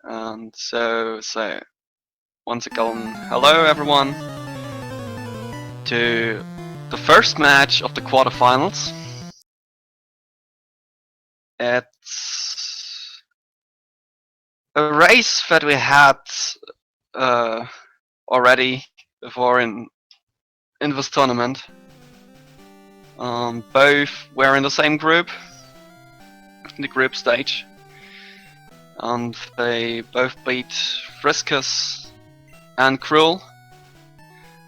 And so once again, hello everyone to the first match of the quarterfinals. It's a race that we had already before in this tournament. Both were in the same group, in the group stage, and they both beat Friskus and Cruel.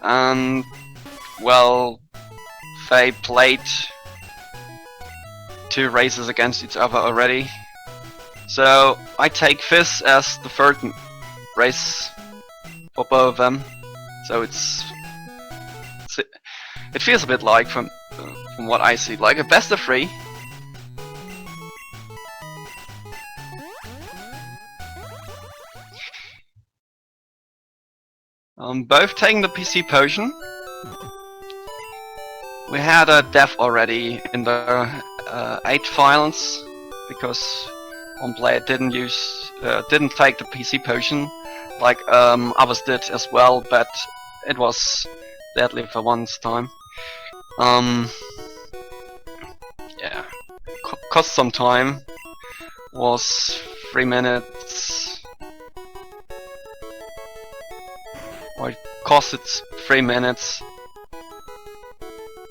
And well, they played 2 races against each other already. So I take this as the third race for both of them. So it feels a bit like, from what I see, like a best of 3. Both taking the PC potion. We had a death already in the 8 finals because one player didn't take the PC potion, like others did as well, but it was deadly for one's time. Yeah, cost some time. Was 3 minutes. Or it costed 3 minutes.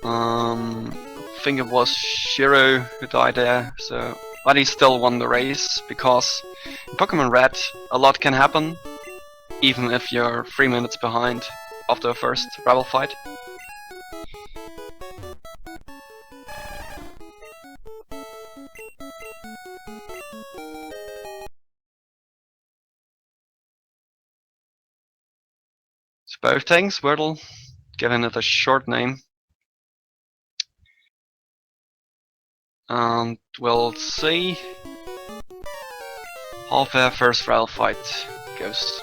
I think it was Shiro who died there, but he still won the race, because in Pokemon Red a lot can happen, even if you're 3 minutes behind after the first rival fight. So both things, Wordle, giving it a short name. And we'll see how their first rival fight goes.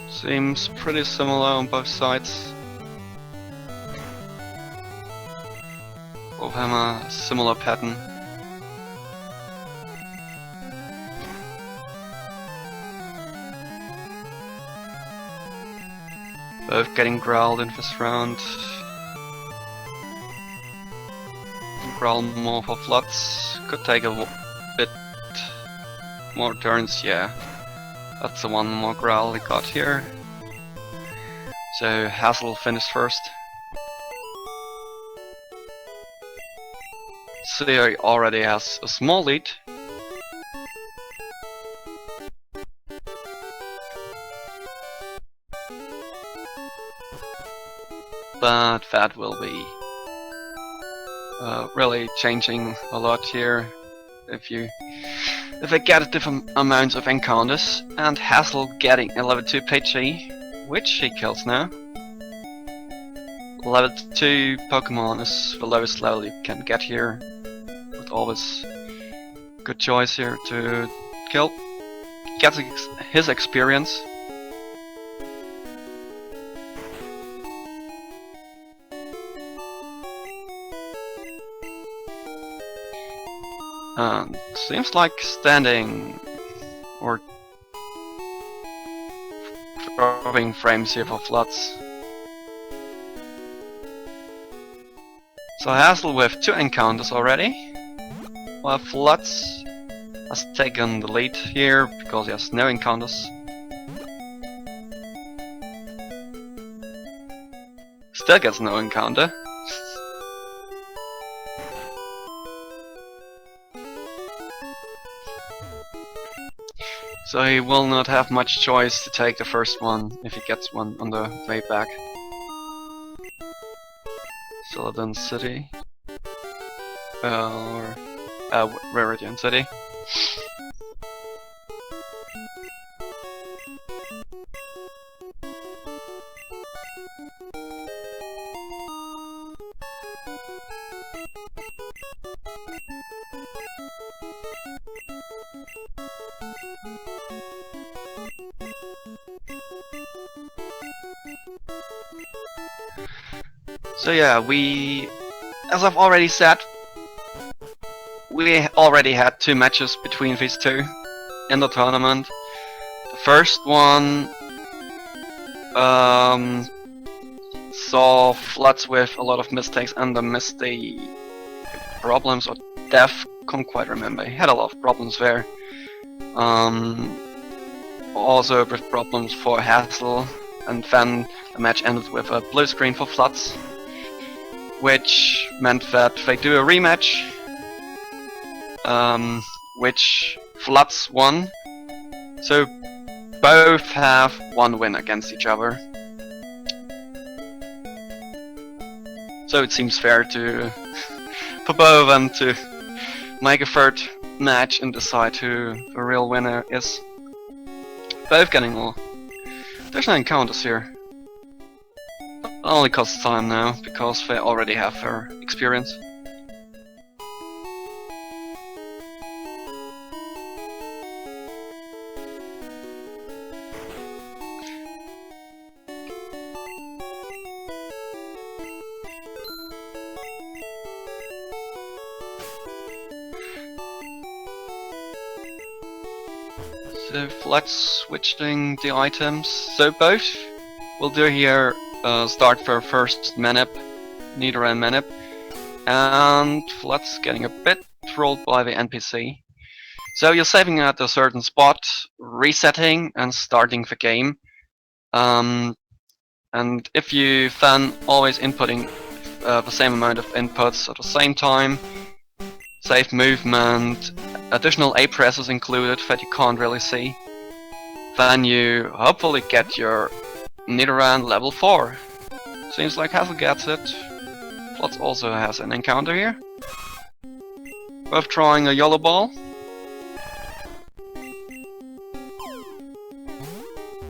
Seems pretty similar on both sides. Both have a similar pattern. Both getting growled in this round. Growl more for Flutz. Could take a bit more turns, yeah. That's the one more growl he got here. So Hassel finished first. So he already has a small lead. But that will be really changing a lot here if I get different amounts of encounters. And Hassel getting a level 2 Pidgey, which he kills now. Level 2 Pokemon is the lowest level you can get here, but always good choice here to kill. Gets his experience. And seems like standing or dropping frames here for Flutz. So Hassel with 2 encounters already, while Flutz has taken the lead here because he has no encounters. Still gets no encounter. So he will not have much choice to take the first one if he gets one on the way back. Celadon City. Or Raridian City. So yeah, as I've already said, we already had 2 matches between these two in the tournament. The first one saw Flutz with a lot of mistakes and the Misty problems or death, can't quite remember. He had a lot of problems there. Also with problems for Hassel, and then the match ended with a blue screen for Flutz, which meant that they do a rematch, which Flutz won. So both have 1 win against each other. So it seems fair to for both of them to make a 3rd match and decide who the real winner is. Both getting all. There's no encounters here. It only costs time now, because they already have their experience. So let's switching the items. So both will do here start for first manip, Nidoran manip, and Flutz getting a bit trolled by the NPC. So you're saving at a certain spot, resetting and starting the game. And if you then always inputting the same amount of inputs at the same time, save movement, additional A presses included that you can't really see, then you hopefully get your Nidoran level 4. Seems like Hassel gets it. Flutz also has an encounter here. Both trying a YOLO ball.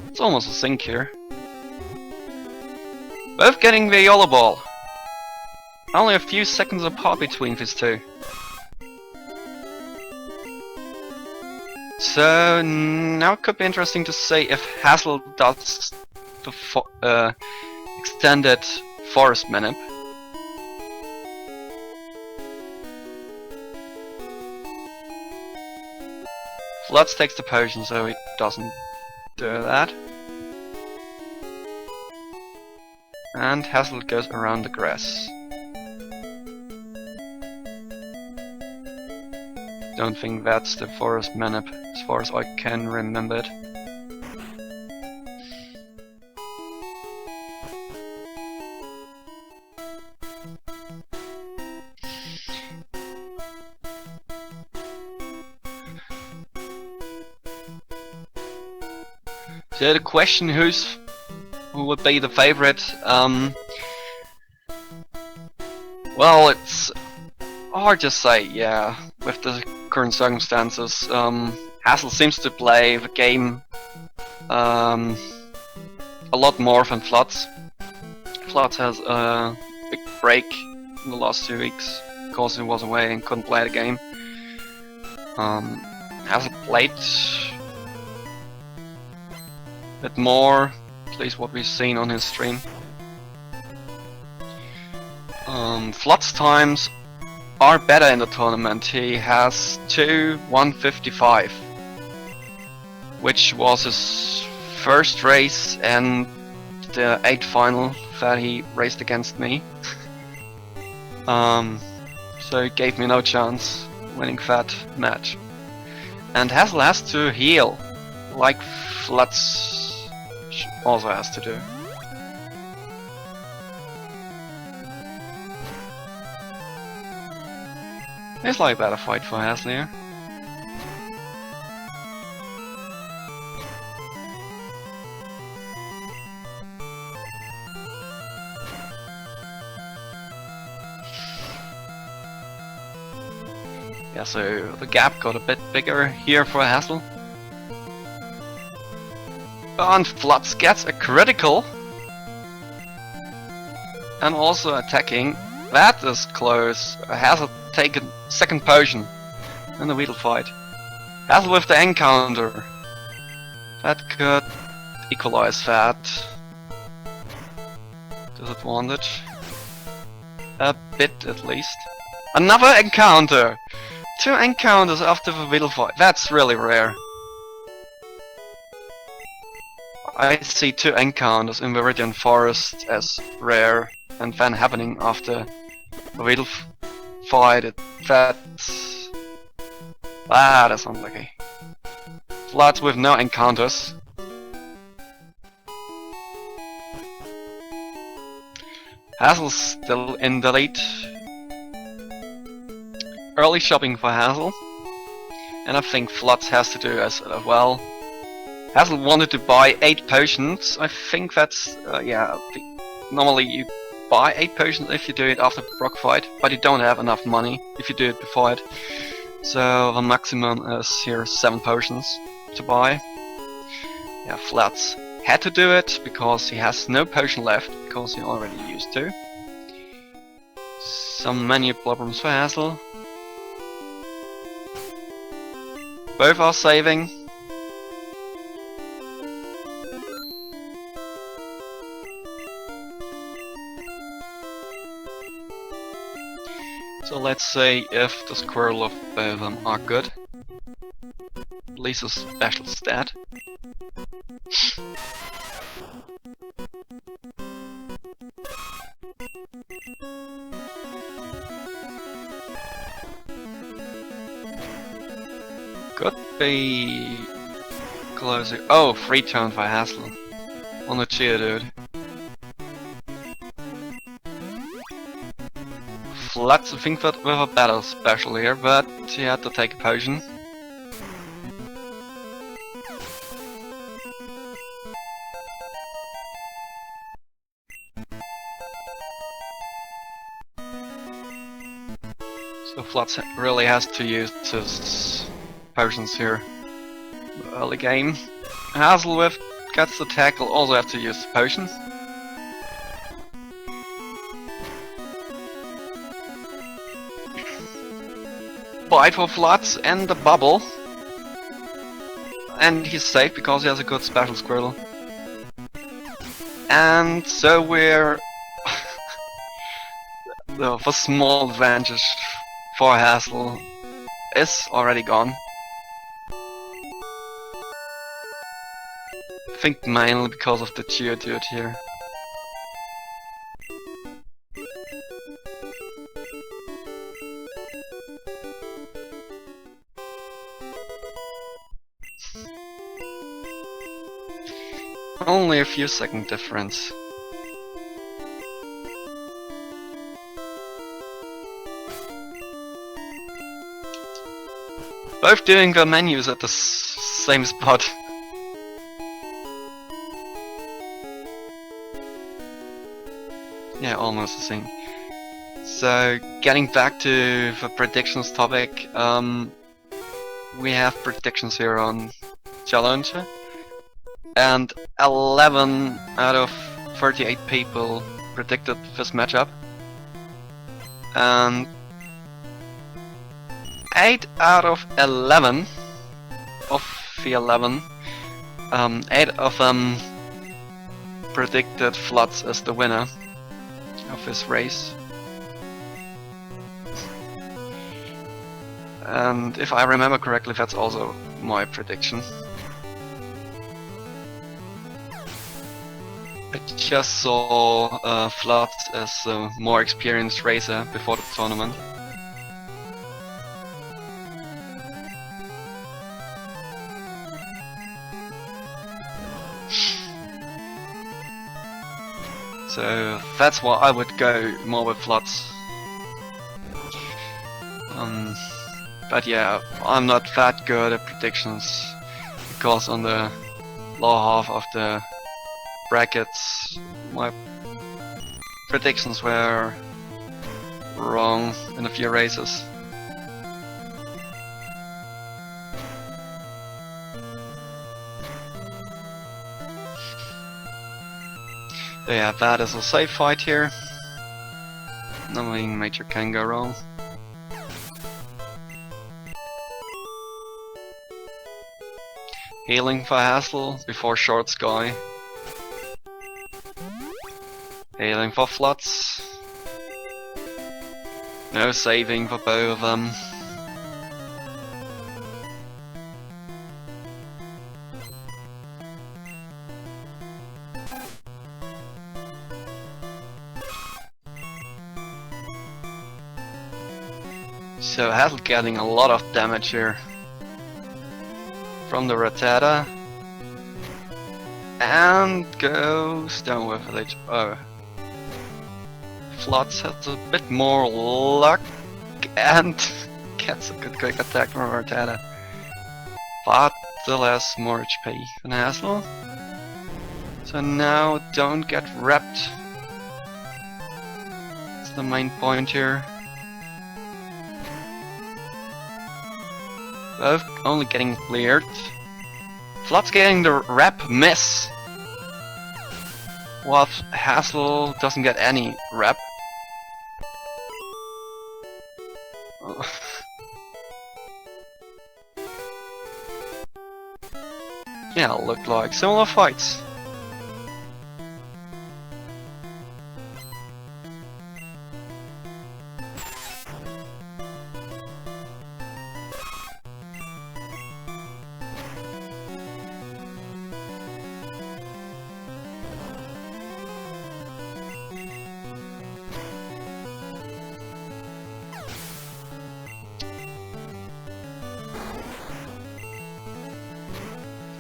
It's almost a sync here. Both getting the YOLO ball. Only a few seconds apart between these two. So now it could be interesting to see if Hassel does the extended forest manip. Flutz takes the potion, so he doesn't do that. And Hassel goes around the grass. Don't think that's the forest manip, as far as I can remember it. So the question who would be the favorite? Well, it's hard to say, yeah, with the current circumstances. Hassel seems to play the game a lot more than Flutz. Flutz has a big break in the last 2 weeks because he was away and couldn't play the game. Hassel played a bit more, at least what we've seen on his stream. Flutz times are better in the tournament. He has 2:155, which was his first race and the 8th final that he raced against me. So it gave me no chance winning that match. And Hassel has to heal, like Flutz also has to do. It's like a better fight for Hassel here. Yeah, so the gap got a bit bigger here for Hassel. And Flutz gets a critical. And also attacking. That is close. Hassel taken second potion in the Weedle fight. Hassel with the encounter. That could equalize that. Disadvantage. A bit at least. Another encounter! 2 encounters after the Weedle fight. That's really rare. I see 2 encounters in Viridian Forest as rare, and then happening after the Weedle fight. That's unlucky. Floods with no encounters. Hassel's still in the lead. Early shopping for Hassel, and I think Flutz has to do as well. Hassel wanted to buy 8 potions. I think that's yeah. Normally you buy 8 potions if you do it after the Brock fight, but you don't have enough money if you do it before it. So the maximum is here 7 potions to buy. Yeah, Flutz had to do it because he has no potion left because he already used 2. Some menu problems for Hassel. Both are saving. So let's see if the squirrel of both of them are good. At least a special stat. Could be closer. Oh, free turn for Hassel on the Geodude. Flutz, I think that with a battle special here, but he had to take a potion. So Flutz really has to use his potions here. Early game. Hassel with gets the tackle, also have to use the potions. Bite for Flutz and the bubble. And he's safe because he has a good special Squirtle. And so we're the small advantage for Hassel is already gone. I think mainly because of the Geodude here. Only a few second difference. Both doing the menus at the same spot. Yeah, almost the same. So, getting back to the predictions topic, we have predictions here on Challenger, and 11 out of 38 people predicted this matchup, and 8 out of 11 of the 11, 8 of them predicted Flutz as the winner of this race. And if I remember correctly, that's also my prediction. I just saw Flutz as a more experienced racer before the tournament. So that's why I would go more with Flutz. But yeah, I'm not that good at predictions because on the lower half of the brackets my predictions were wrong in a few races. Yeah, that is a safe fight here. Nothing major can go wrong. Healing for Hassel before Short Sky. Healing for Flutz. No saving for both of them. So Hassel getting a lot of damage here from the Rattata. And goes down with it. Oh. Flutz has a bit more luck and gets a good quick attack from Rattata. But still has more HP than Hassel. So now don't get wrapped. That's the main point here. Both only getting cleared. Flutz getting the wrap miss. While Hassel doesn't get any wrap. Yeah, looked like similar fights.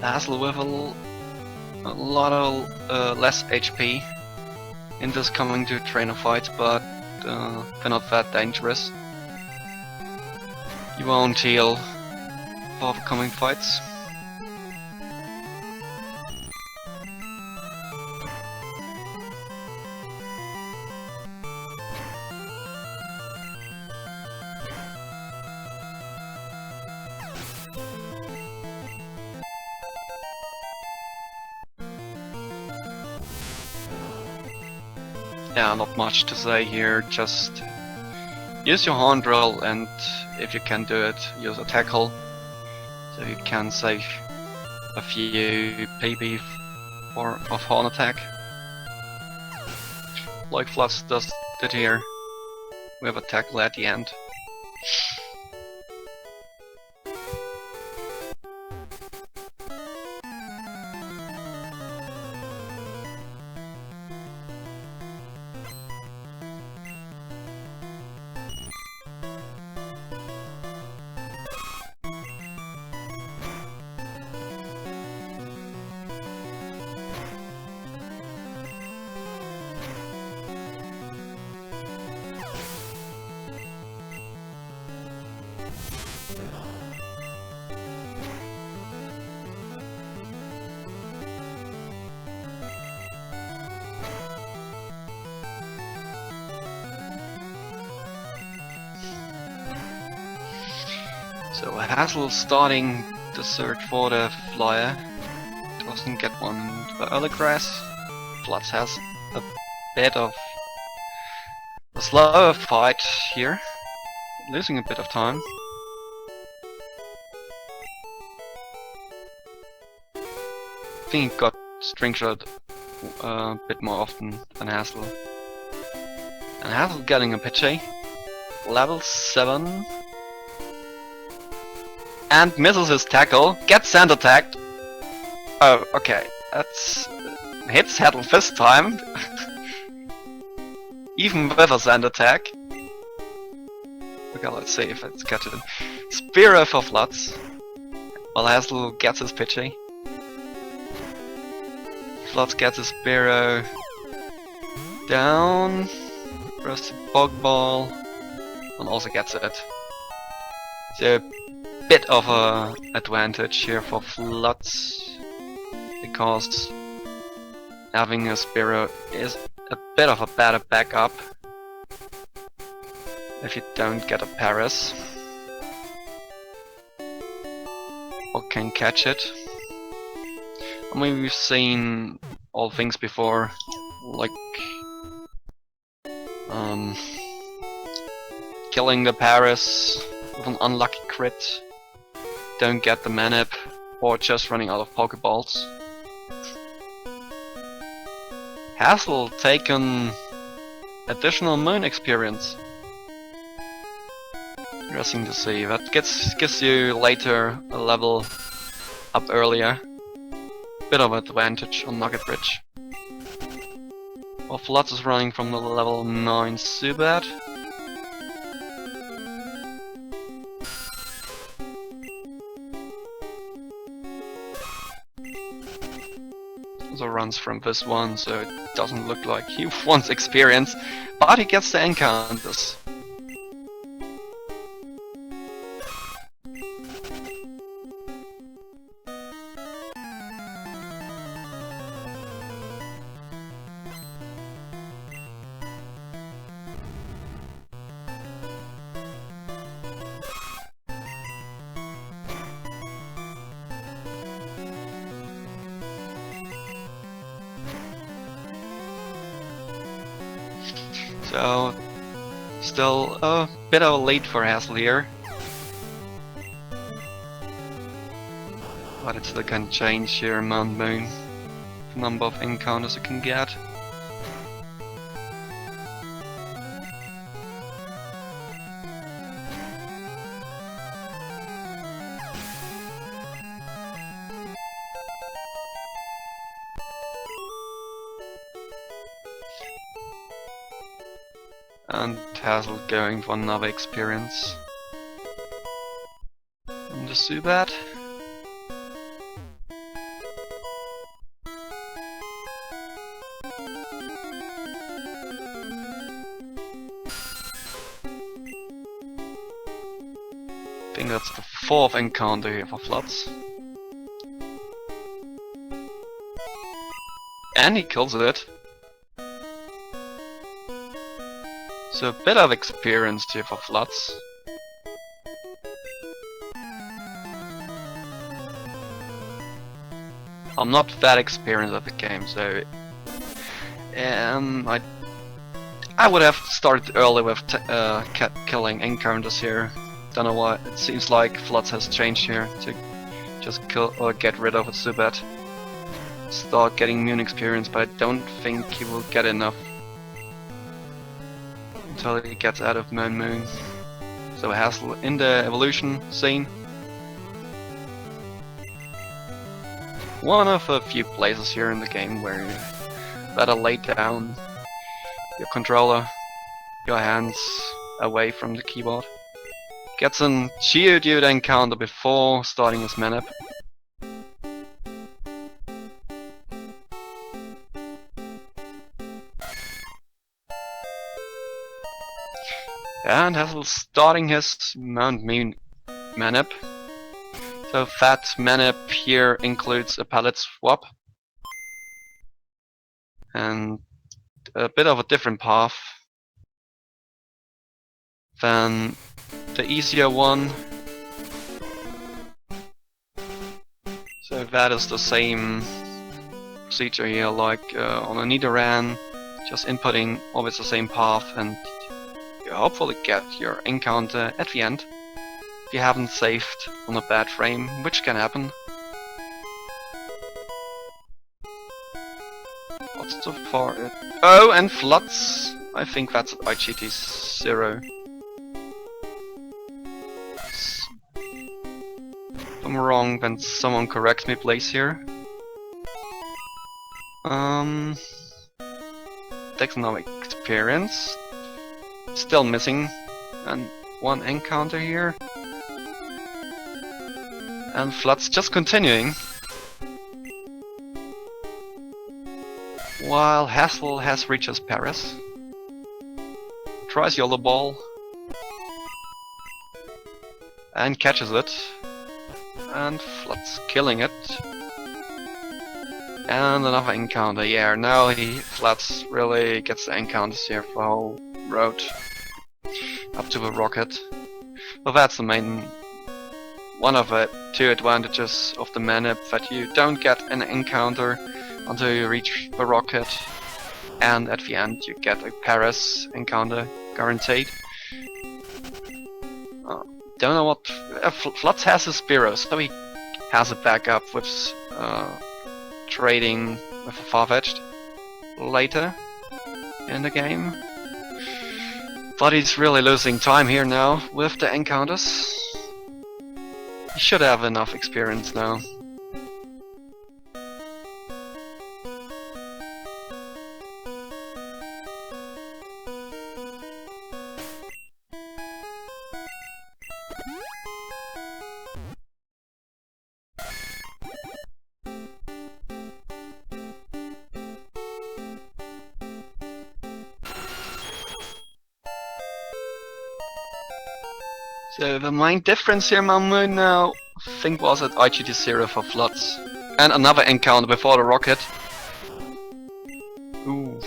Hassel with a lot of less HP in this coming to trainer fights, but they're not that dangerous. You won't heal for the coming fights. Yeah, not much to say here, just use your horn drill and if you can do it, use a tackle so you can save a few PB of horn attack. Like Flutz did here with a tackle at the end. So Hassel starting the search for the flyer, doesn't get one in the early grass. Flutz has a bit of a slower fight here, losing a bit of time. I think he got string shot a bit more often than Hassel. And Hassel getting a pitchy, level 7. And misses his tackle, gets sand attacked. Oh, okay, that's hits Hassel this time. Even with a sand attack. Okay, let's see if it's got it. Spear for Flutz. While Hassel gets his pitchy. Flutz gets his spear down. Throws the bog ball. And also gets it. So bit of a advantage here for Flutz, because having a Spiro is a bit of a better backup if you don't get a Paris or can catch it. I mean, we've seen all things before like killing the Paris with an unlucky crit, don't get the manip, or just running out of Pokeballs. Hassel taken additional moon experience. Interesting to see. That gives you later a level up earlier. Bit of advantage on Nugget Bridge. Well, Flutz is running from the level 9 Zubat. Also runs from this one, so it doesn't look like he wants experience, but he gets the encounters. So, still a bit of a lead for Hassel here. But it still can change here, Mount Moon. The number of encounters you can get. And Hassel going for another experience. And the Zubat. I think that's the 4th encounter here for Flutz. And he kills it. So a bit of experience here for Flutz. I'm not that experienced at the game, so I would have started early with killing encounters here. Don't know why. It seems like Flutz has changed here to just kill or get rid of a Zubat. Start getting Moon experience, but I don't think he will get enough until he gets out of Moon. So Hassel in the evolution scene. One of a few places here in the game where you better lay down your controller, your hands away from the keyboard. Gets an Geodude encounter before starting his manip. And Hassel starting his Mount Moon manip. So that manip here includes a palette swap. And a bit of a different path than the easier one. So that is the same procedure here, like on a Nidoran, just inputting always the same path, and you hopefully get your encounter at the end if you haven't saved on a bad frame, which can happen. What's so far? Oh, and Flutz. I think that's at IGT 0. If I'm wrong, then someone correct me, please, here. Takes another experience. Still missing, and one encounter here. And Flutz just continuing. While Hassel has reached his Paris. Tries Yellow Ball. And catches it. And Flutz killing it. And another encounter. Yeah, now Flutz really gets the encounters here for the whole road. Up to the rocket. Well, that's the main one of the two advantages of the manip, that you don't get an encounter until you reach the rocket. and at the end you get a Paris encounter guaranteed. Don't know what Flutz has his Spiro, so he has a backup with trading with a Farfetch'd later in the game. But he's really losing time here now with the encounters. He should have enough experience now. So the main difference here, Mamu, now I think was at IGT0 for Flutz. And another encounter before the rocket. Ooh.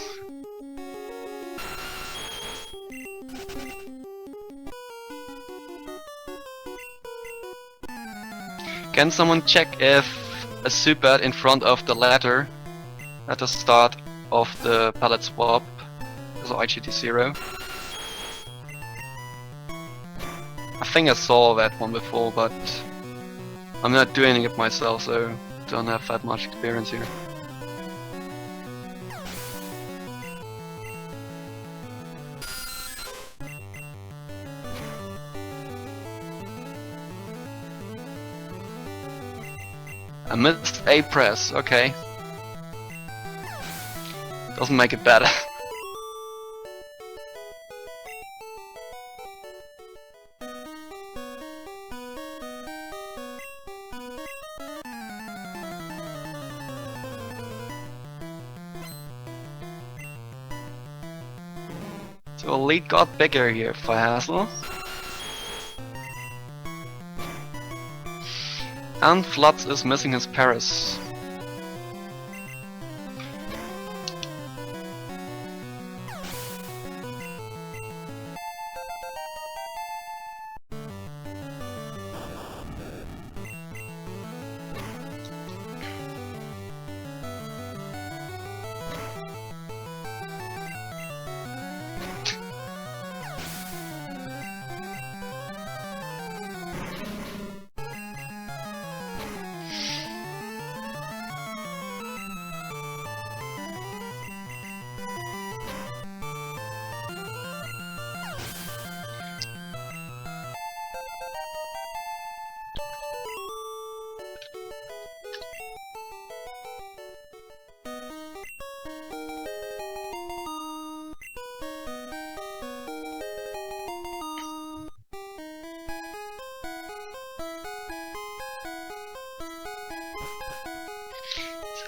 Can someone check if a super in front of the ladder at the start of the pallet swap is IGT0? I think I saw that one before, but I'm not doing it myself, so don't have that much experience here. I missed a press, okay. Doesn't make it better. So the lead got bigger here for Hassel. And Flutz is missing his Paris.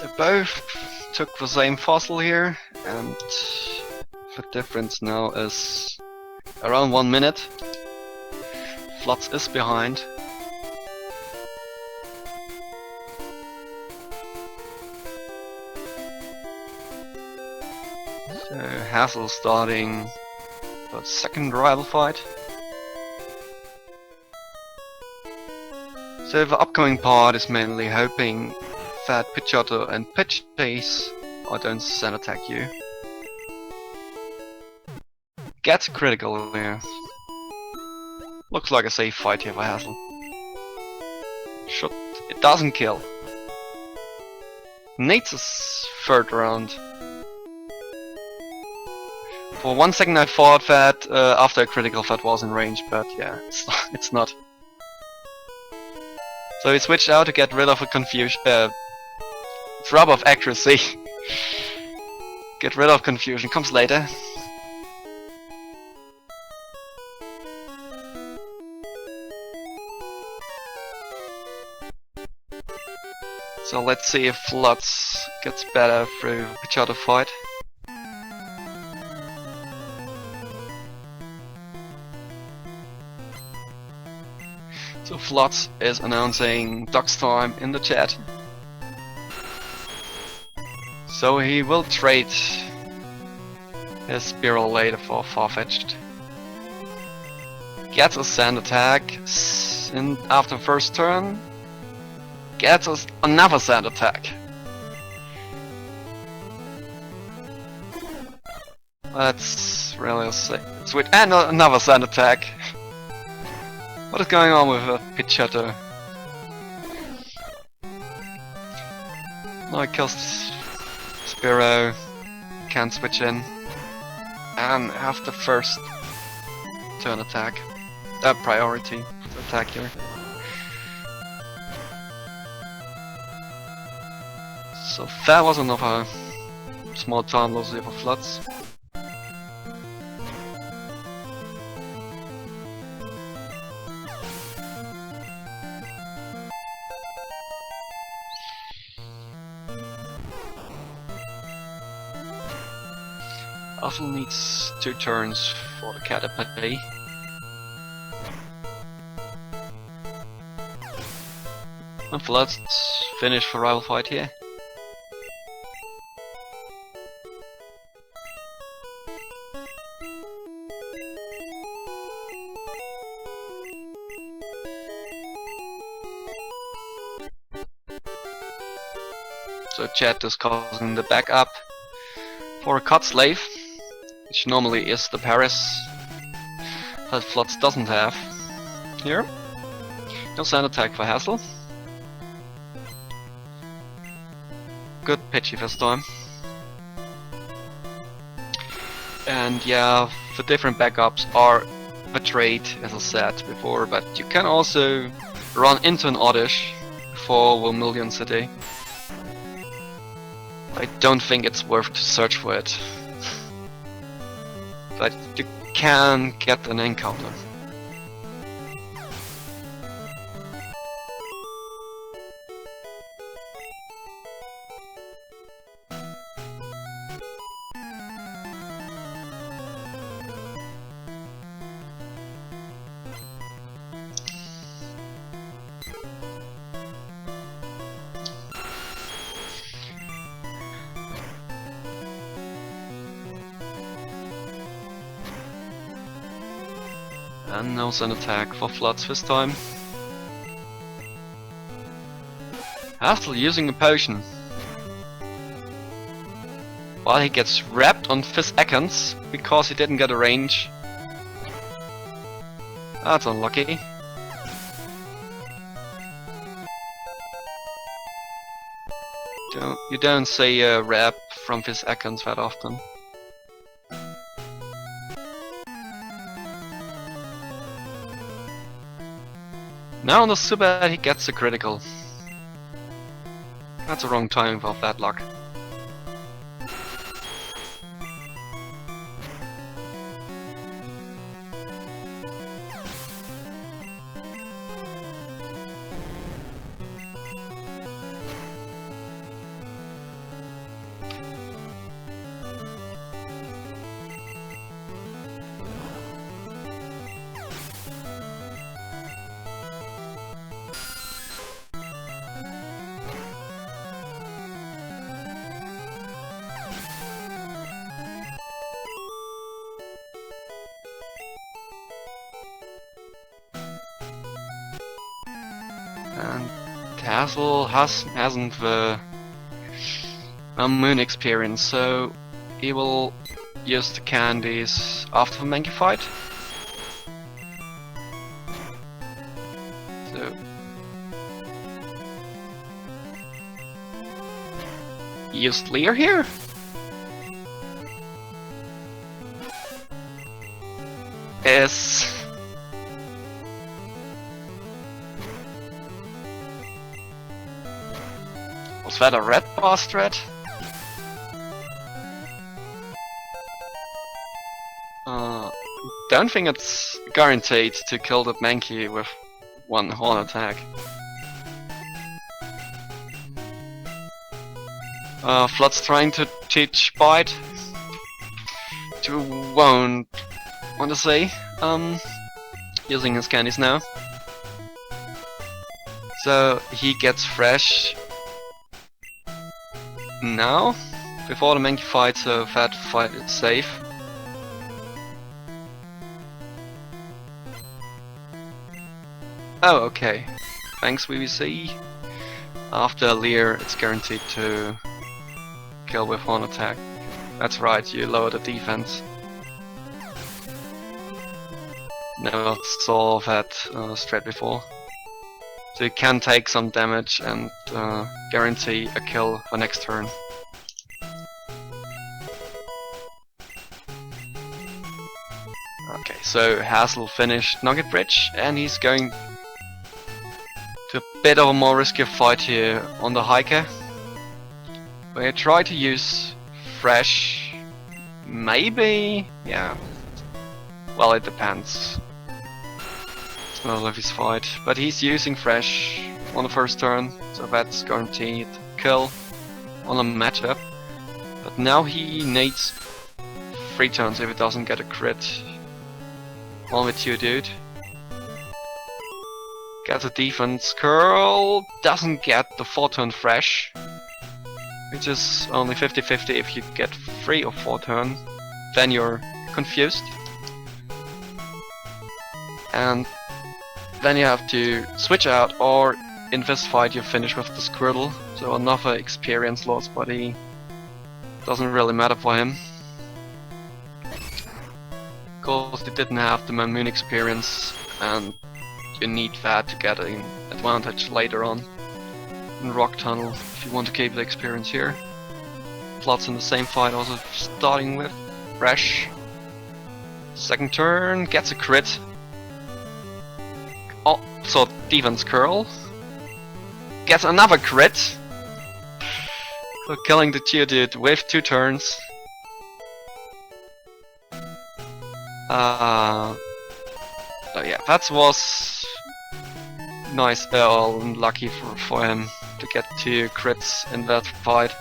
They both took the same fossil here, and the difference now is around 1 minute. Flutz is behind. So Hassel starting the second rival fight. So the upcoming part is mainly hoping that Pidgeotto and Pidgeys don't sand attack you. Gets critical here. Looks like a safe fight here for Hassel. It doesn't kill. Needs a third round. For 1 second I thought that after a critical that was in range, but yeah, it's not. So he switched out to get rid of a confusion. Drop of accuracy. Get rid of confusion. Comes later. So let's see if Flutz gets better through the Pidgeotto fight. So Flutz is announcing Duck's time in the chat. So he will trade his Spiral later for Farfetch'd. Gets a sand attack after first turn. Gets another sand attack. That's really sweet. And another sand attack. What is going on with a pitch shutter? No, I killed Spiro. Can't switch in. And have the first turn attack. Priority to attack here. So that was another small time loss here for Flutz. Hassel needs 2 turns for the Caterpillar. And Flutz finish for rival fight here. So Chat is causing the backup for a cut slave, which normally is the Paris that Flutz doesn't have. Here, no sand attack for Hassel. Good pitchy this time. And yeah, the different backups are a trade, as I said before, but you can also run into an Oddish for Vermilion City. I don't think it's worth to search for it. But you can get an encounter. And no sand attack for Flutz this time. Hassel using a potion. While he gets wrapped on Fizz Ekans because he didn't get a range. That's unlucky. You don't say wrap from Fizz Ekans that often. Now on the super he gets a critical. That's the wrong timing of that luck. And Hassel hasn't the moon experience, so he will use the candies after the monkey fight. So use Lear here. Is was that a red boss threat? Don't think it's guaranteed to kill that Mankey with one horn attack. Flutz trying to teach Bite to won't want to say, using his candies now. So he gets fresh now, before the Mankey fight, so that fight is safe. Oh, okay. Thanks, VVC. After Lear, it's guaranteed to kill with horn attack. That's right, you lower the defense. never saw that strat before. So you can take some damage and guarantee a kill for next turn. Okay, so Hassel finished Nugget Bridge, and he's going to a bit of a more risky fight here on the hiker. Where you try to use Fresh, maybe? Yeah. Well, it depends. It's not of his fight, but he's using Fresh on the first turn, so that's guaranteed kill on a matchup. But now he needs 3 turns if he doesn't get a crit. On with you, dude. Gets a defense curl, doesn't get the 4-turn Fresh, which is only 50-50 if you get 3 or 4 turns. Then you're confused. And then you have to switch out, or in this fight you finish with the Squirtle. So another experience loss, but he doesn't really matter for him. Because they didn't have the Moon experience, and you need that to get an advantage later on in Rock Tunnel if you want to keep the experience here. Flutz in the same fight, also starting with Fresh. Second turn, gets a crit. Oh, so defense curl. Gets another crit. So killing the Geodude with 2 turns. So yeah, that was nice, lucky for him to get 2 crits in that fight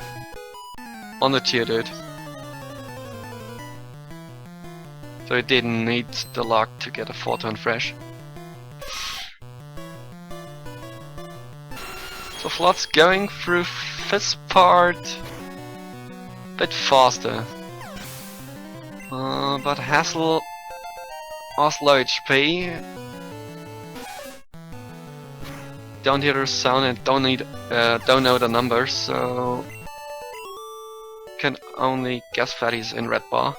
on the Geodude. So he didn't need the luck to get a 4-turn Fresh. So Flutz going through this part a bit faster. But Hassel was low HP. Don't hear the sound and don't know the numbers, so can only guess that he's in red bar.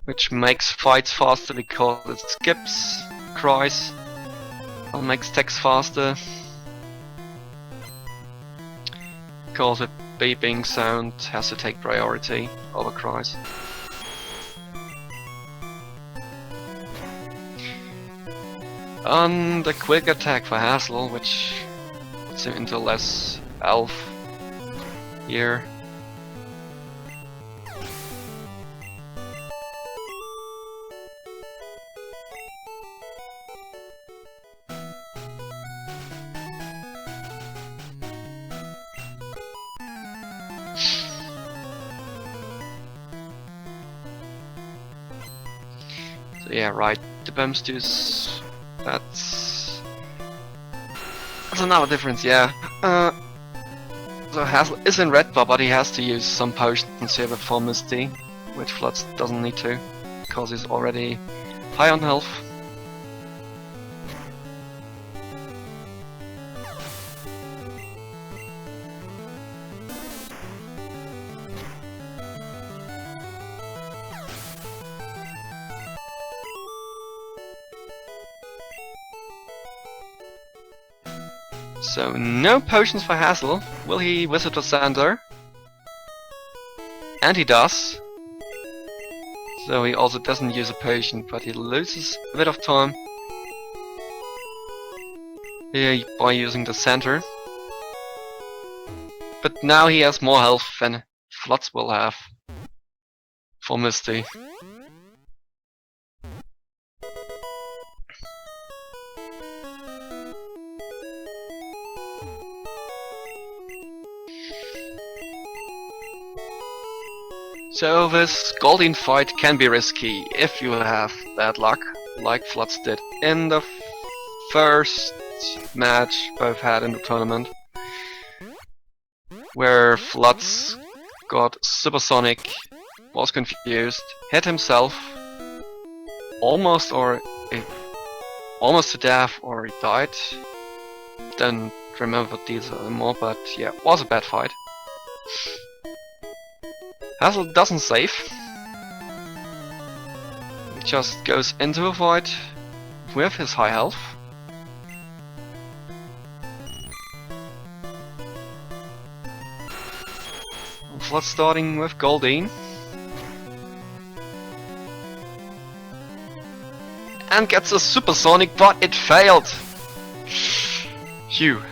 Which makes fights faster because it skips cries. Or makes text faster. Because the beeping sound has to take priority over cries. On the quick attack for Hassel, which puts him into less elf here. So yeah, right, the Bumstus, that's another difference, yeah. So Hassel is in red bar, but he has to use some potions here before Misty, which Flutz doesn't need to, because he's already high on health. So no potions for Hassel. Will he visit the center? And he does. So he also doesn't use a potion, but he loses a bit of time here by using the center. But now he has more health than Flutz will have for Misty. So this Goldeen fight can be risky if you have bad luck, like Flutz did in the first match both had in the tournament, where Flutz got supersonic, was confused, hit himself almost to death, or he died. Don't remember the details anymore, but yeah, it was a bad fight. Hassel doesn't save. just goes into a fight with his high health. Flutz starting with Goldeen. And gets a supersonic, but it failed! Phew.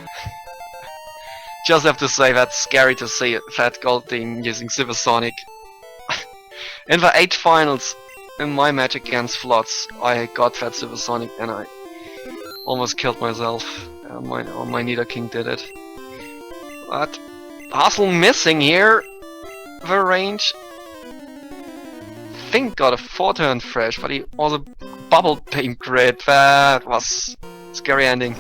Just have to say, that's scary to see Fat Goldeen using supersonic. In the 8 finals, in my match against Flutz, I got that supersonic and I almost killed myself. My Nidoking did it. But Hassel missing here. The range. Think got a 4-turn fresh, but he was a bubble beam crit. That was a scary ending.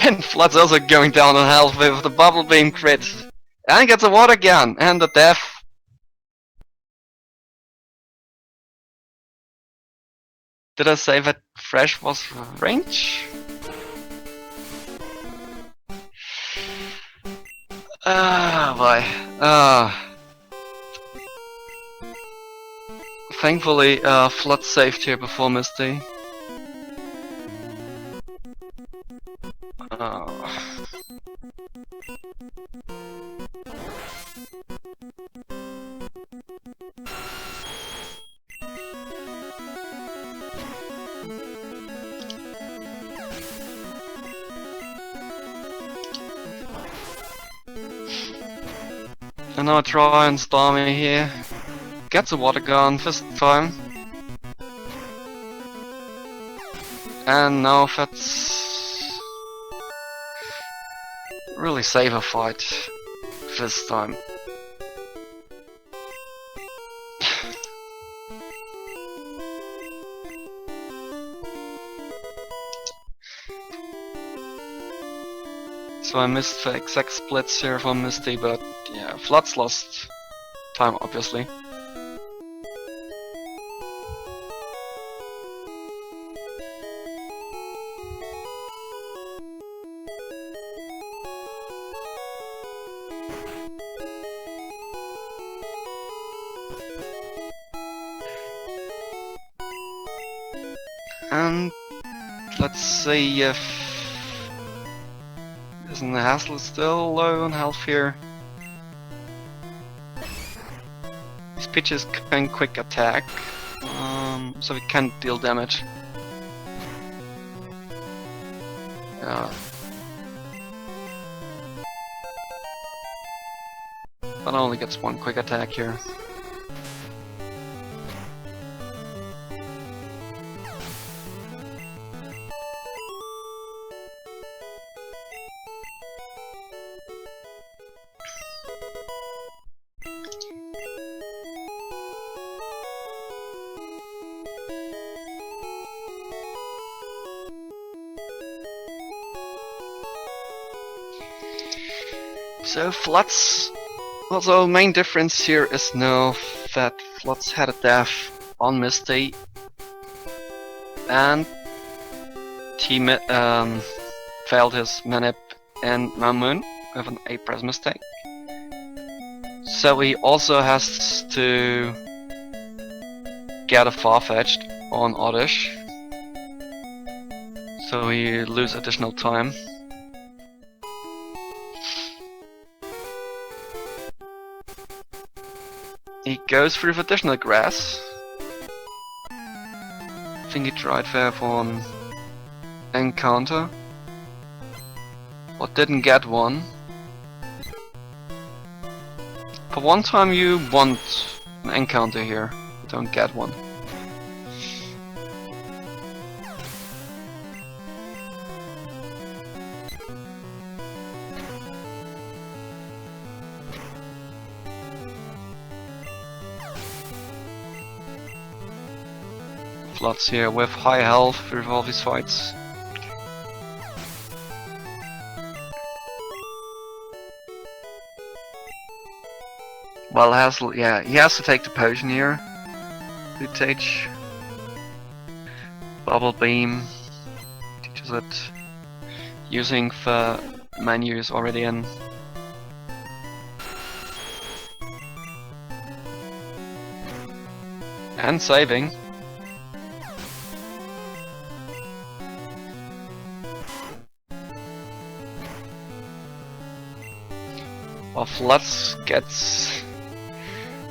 And Flutz also going down on health with the bubble beam crit. And gets a water gun and the death. Did I say that fresh was range? Ah, boy. Thankfully, Flutz saved here before Misty. And now I try and Stormy here. Gets a water gun this time. And now that's really save a fight this time. So I missed the exact splits here from Misty, but yeah, Flutz lost time obviously. And let's see if isn't the Hassel still low on health here. His pitches can quick attack, so it can deal damage. But only gets one quick attack here. So Flutz, also main difference here is now that Flutz had a death on Misty and he failed his manip and Mamoon with an A-press mistake. So he also has to get a Farfetch'd on Oddish, so he loses additional time. He goes through additional grass. I think he tried there for an encounter, but didn't get one. For one time you want an encounter here, you don't get one. Flutz here with high health through all these fights. Well, Hassel, yeah, he has to take the potion here. Lutage. Bubble Beam. Teaches it. Using the menu is already in. And saving. Well, Flutz gets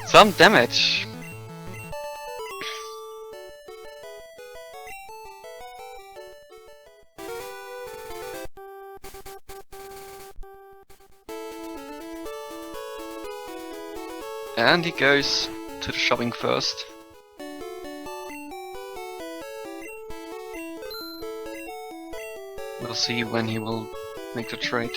some damage. And he goes to the shopping first. We'll see when he will make the trade.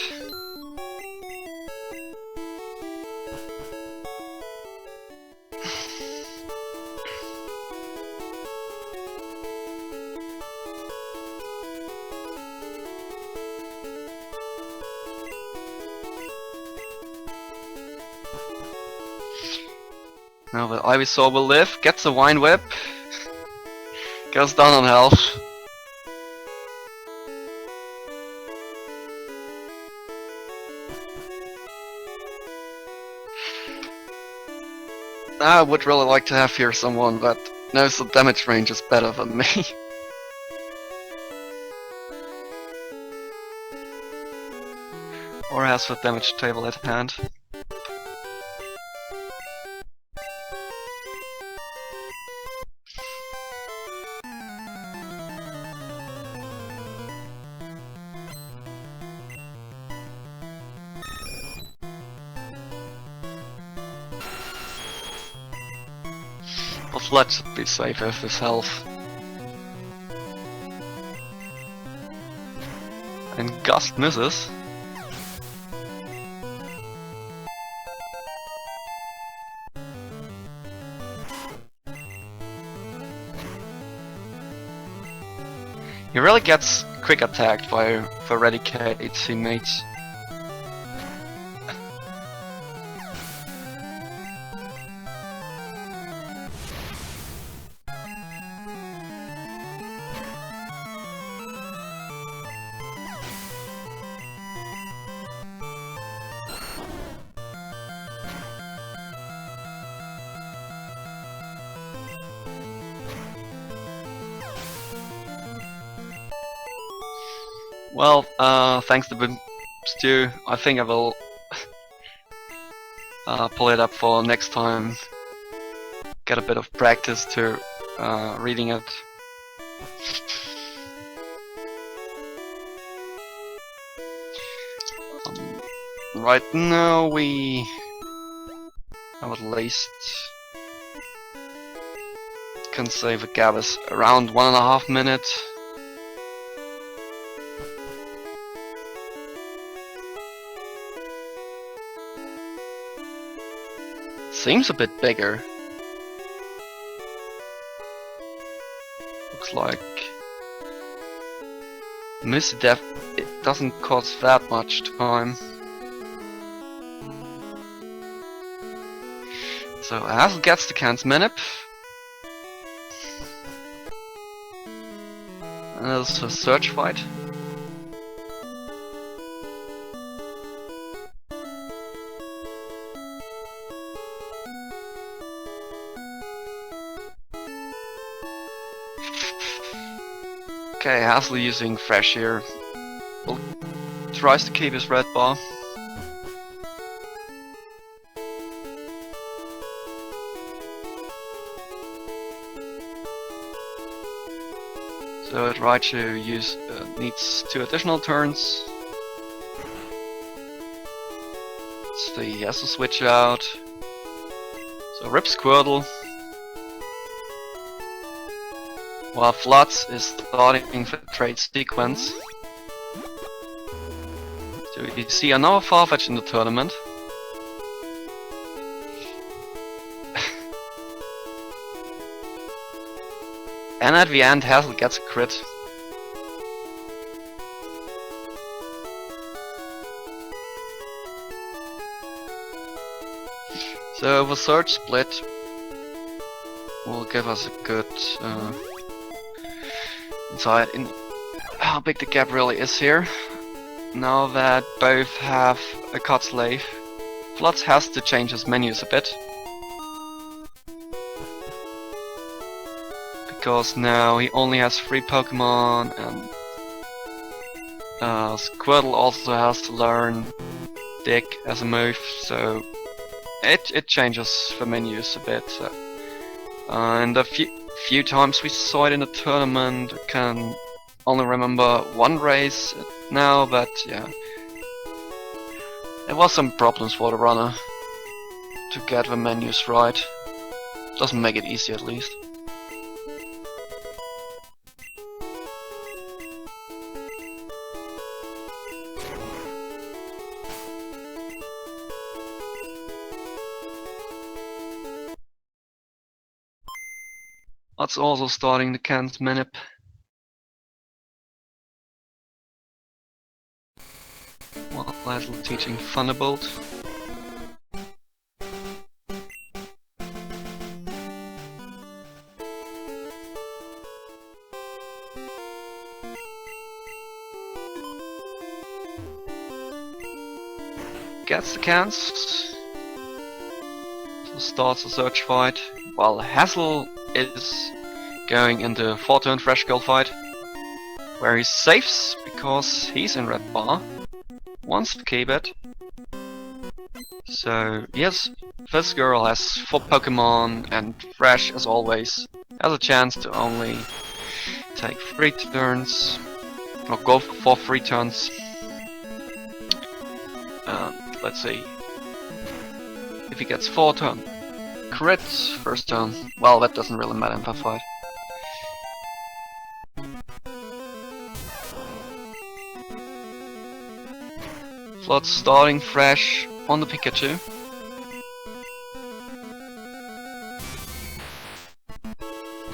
Now the Ivysaur will live, gets the Wine Whip, goes down on health. I would really like to have here someone that knows the damage ranges better than me. Or has the damage table at hand. Well, Flutz should be safe with his health. And Gust misses. He really gets quick attacked by Eradicate teammates. Well, thanks to Stu, I think I will pull it up for next time. Get a bit of practice to reading it. Right now we at least can save a Gabus around 1.5 minutes. Seems a bit bigger. Looks like Misty Death, it doesn't cost that much time. So Hassel gets the Can's Minip. And there's a search fight. Okay, Hassel using Fresh here. Well, tries to keep his red bar. So try to use needs 2 additional turns. So he has to switch out. So rip Squirtle. While Flutz is starting the trade sequence. So you see another Farfetch in the tournament. And at the end, Hassel gets a crit. So So the third split will give us a good insight in how big the gap really is here. Now that both have a card slave, Flutz has to change his menus a bit. Because now he only has 3 Pokemon, and Squirtle also has to learn Dig as a move, so it changes the menus a bit. So. And a few times we saw it in the tournament, I can only remember one race now, but yeah. There was some problems for the runner to get the menus right. Doesn't make it easy, at least. That's also starting the canned manip. Well, Leslie teaching Thunderbolt. Gets the cans. So starts a search fight, while Hassel is going into 4-turn Fresh Girl fight, where he saves because he's in red bar. Wants the K-bet. So yes, this girl has 4 Pokemon, and Fresh, as always, has a chance to only take 3 turns, or go for 3 turns. Let's see. If he gets 4 turn, crit first turn. Well, that doesn't really matter in that fight. Flutz starting Fresh on the Pikachu.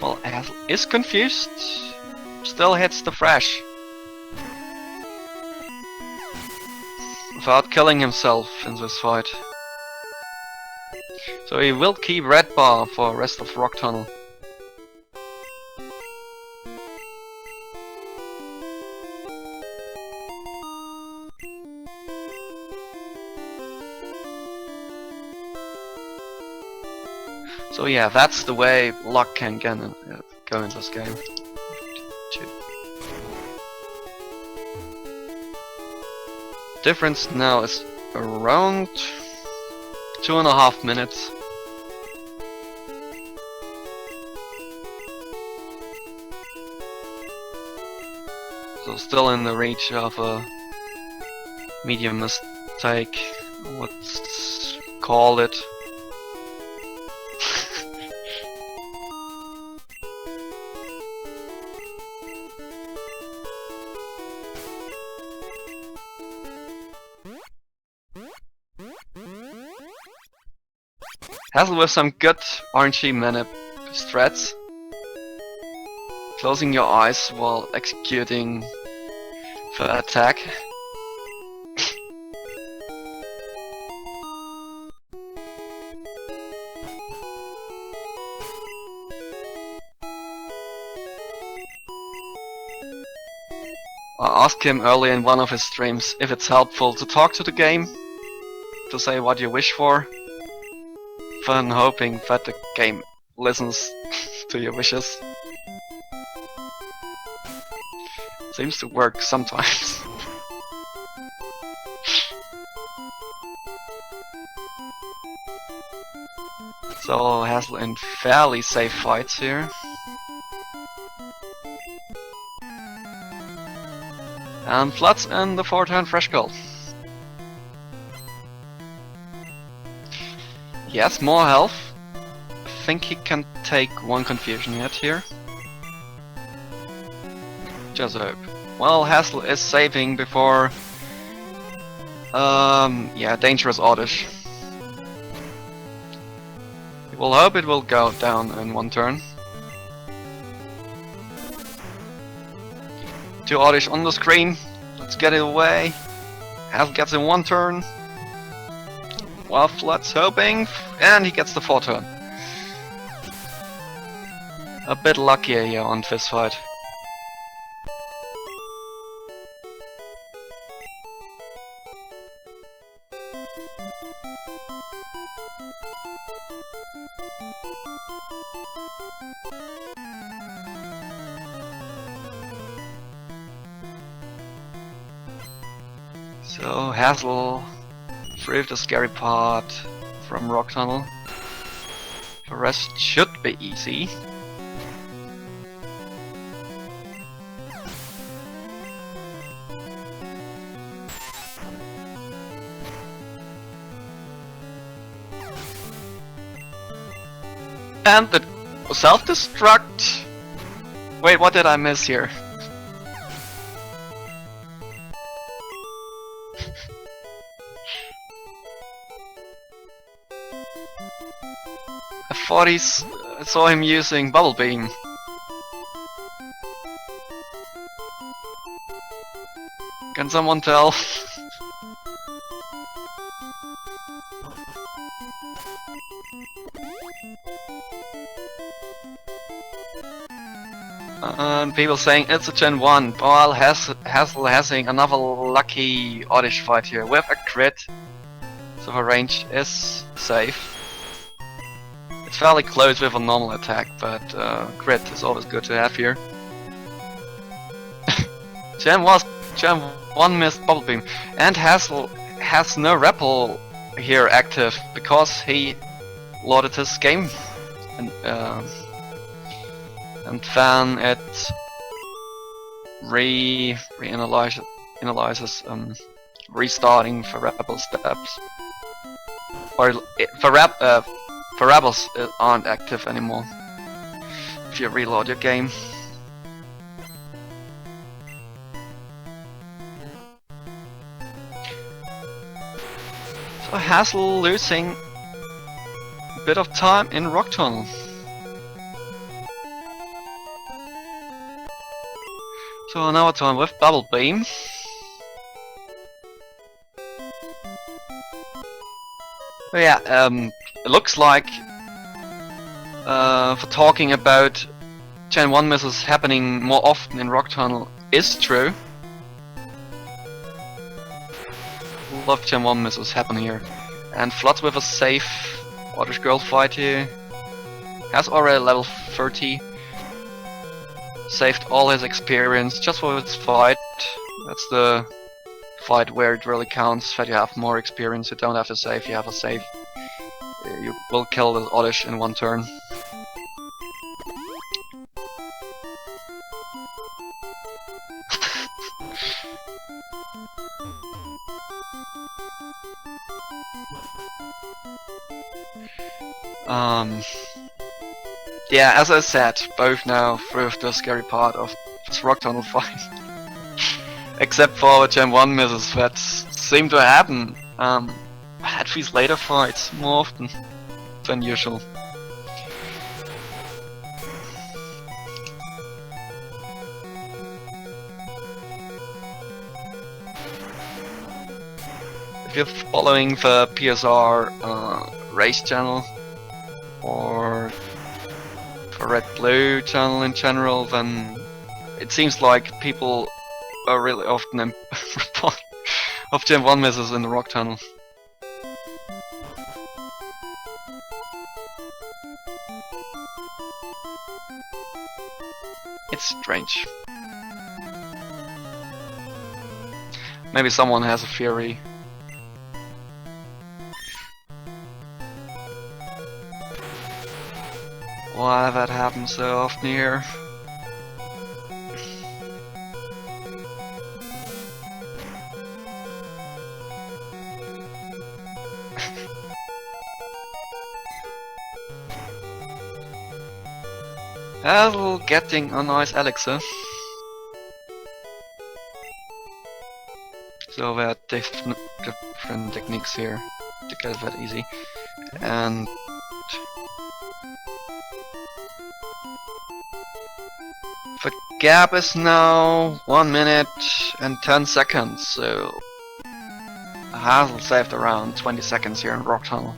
Well, Hassel is confused. Still hits the Fresh. Without killing himself in this fight. So he will keep red bar for the rest of Rock Tunnel. So yeah, that's the way luck can go in this game. Difference now is around 2.5 minutes. So still in the reach of a medium mistake. Let's call it. Hassel with some good RNG manip strats. Closing your eyes while executing the attack. I asked him early in one of his streams if it's helpful to talk to the game, to say what you wish for. Then hoping that the game listens to your wishes. Seems to work sometimes. So Hassel in fairly safe fights here. And Flutz in the 4-turn Fresh Girl. He has more health. I think he can take 1 confusion hit here. Just hope. Well, Hassel is saving before yeah, dangerous oddish. We'll hope it will go down in 1 turn. 2 oddish on the screen. Let's get it away. Hassel gets in 1 turn. while Flutz hoping, and he gets the 4-turn. A bit luckier here on this fight. So Hassel through the scary part from Rock Tunnel. The rest should be easy. And the self-destruct. Wait, what did I miss here? I thought I saw him using Bubble Beam. Can someone tell? And people saying it's a Gen 1, while Hassel having another lucky oddish fight here with a crit, so the range is safe. It's fairly close with a normal attack, but crit is always good to have here. Gen 1 missed Bubble Beam, and Hassel has no Rappel here active because he loaded his game. And then it analyzes restarting for Rappel steps, or for Rappels aren't active anymore if you reload your game. So Hassel losing a bit of time in Rock Tunnel. So now a turn with Bubble Beam. But yeah, it looks like for talking about Gen 1 misses happening more often in Rock Tunnel is true. A lot of Gen 1 misses happen here. And Flutz with a safe Oddish Girl fight here. Has already level 30. Saved all his experience just for this fight. That's the fight where it really counts, that you have more experience, you don't have to save, you have a save. You will kill the Oddish in one turn. Yeah, as I said, both now through the scary part of this Rock Tunnel fight. Except for Gen 1 misses that seem to happen at these later fights more often than usual. If you're following the PSR race channel or the red-blue channel in general, then it seems like people are really often report of Gen 1 misses in the Rock Tunnel. It's strange. Maybe someone has a theory. Why that happens so often here? Hassel getting a nice elixir. So there are different techniques here to get that easy. And the gap is now 1 minute and 10 seconds, so Hassel saved around 20 seconds here in Rock Tunnel.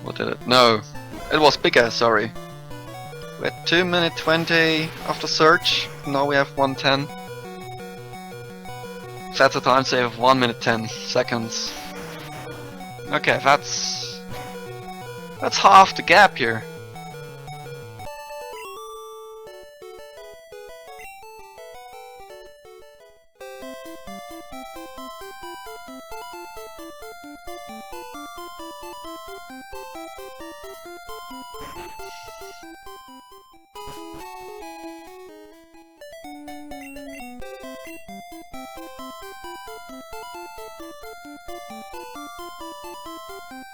What did it? No, it was bigger, sorry. We had 2 minutes 20 after search, now we have 1:10. That's a time save of 1 minute 10 seconds. Okay, that's half the gap here.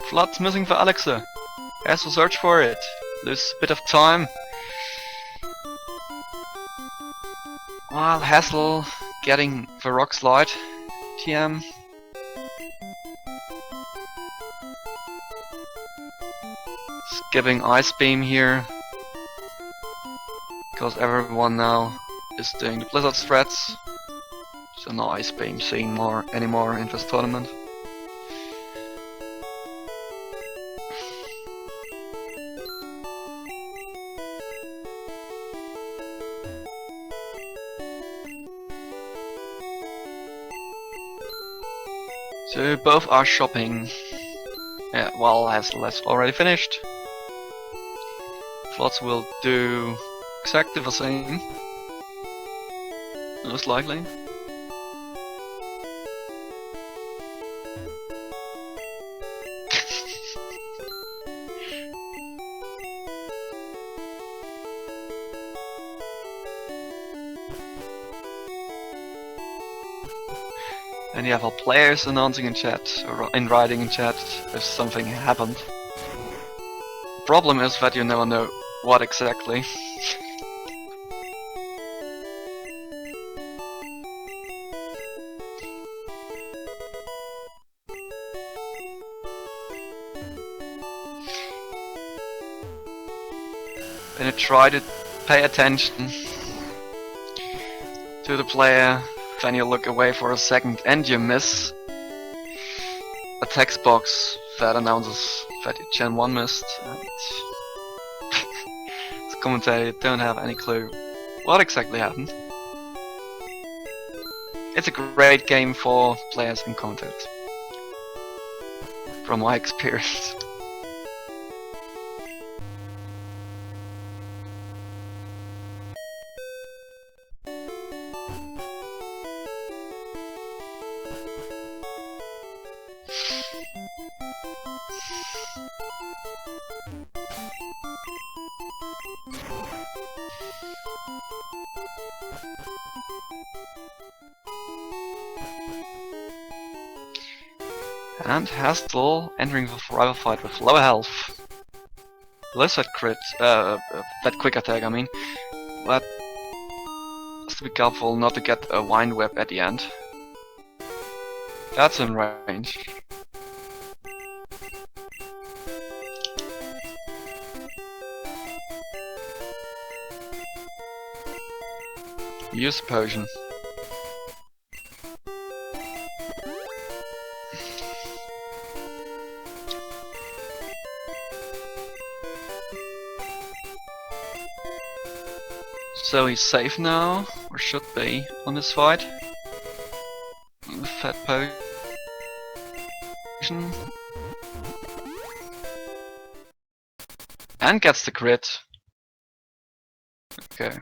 Flutz missing for Alexa. Has to search for it. Lose a bit of time. While Hassel getting the rock slide. TM. Skipping Ice Beam here. Because everyone now is doing the Blizzard threats. So no Ice Beam seen anymore in this tournament. So both are shopping. Yeah, well, Hassel has already finished. Flutz will do exactly the same. Most likely. And you have all players announcing in chat, or in writing in chat, if something happened. The problem is that you never know what exactly. When you try to pay attention to the player, then you look away for a second and you miss a text box that announces that you Gen 1 missed, and the commentator don't have any clue what exactly happened. It's a great game for players and commentators, from my experience. And Hassel entering the rival fight with lower health. Blizzard crit, that quick attack I mean. But has to be careful not to get a wind web at the end. That's in range. Use potion. So he's safe now, or should be, on this fight. With that potion. And gets the crit. Okay.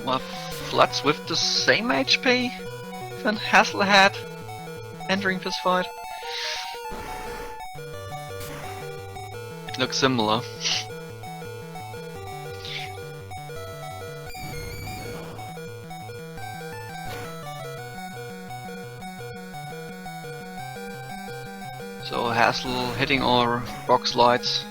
Well, Flutz with the same HP than Hassel had entering this fight. Looks similar. So Hassel hitting our rock slides.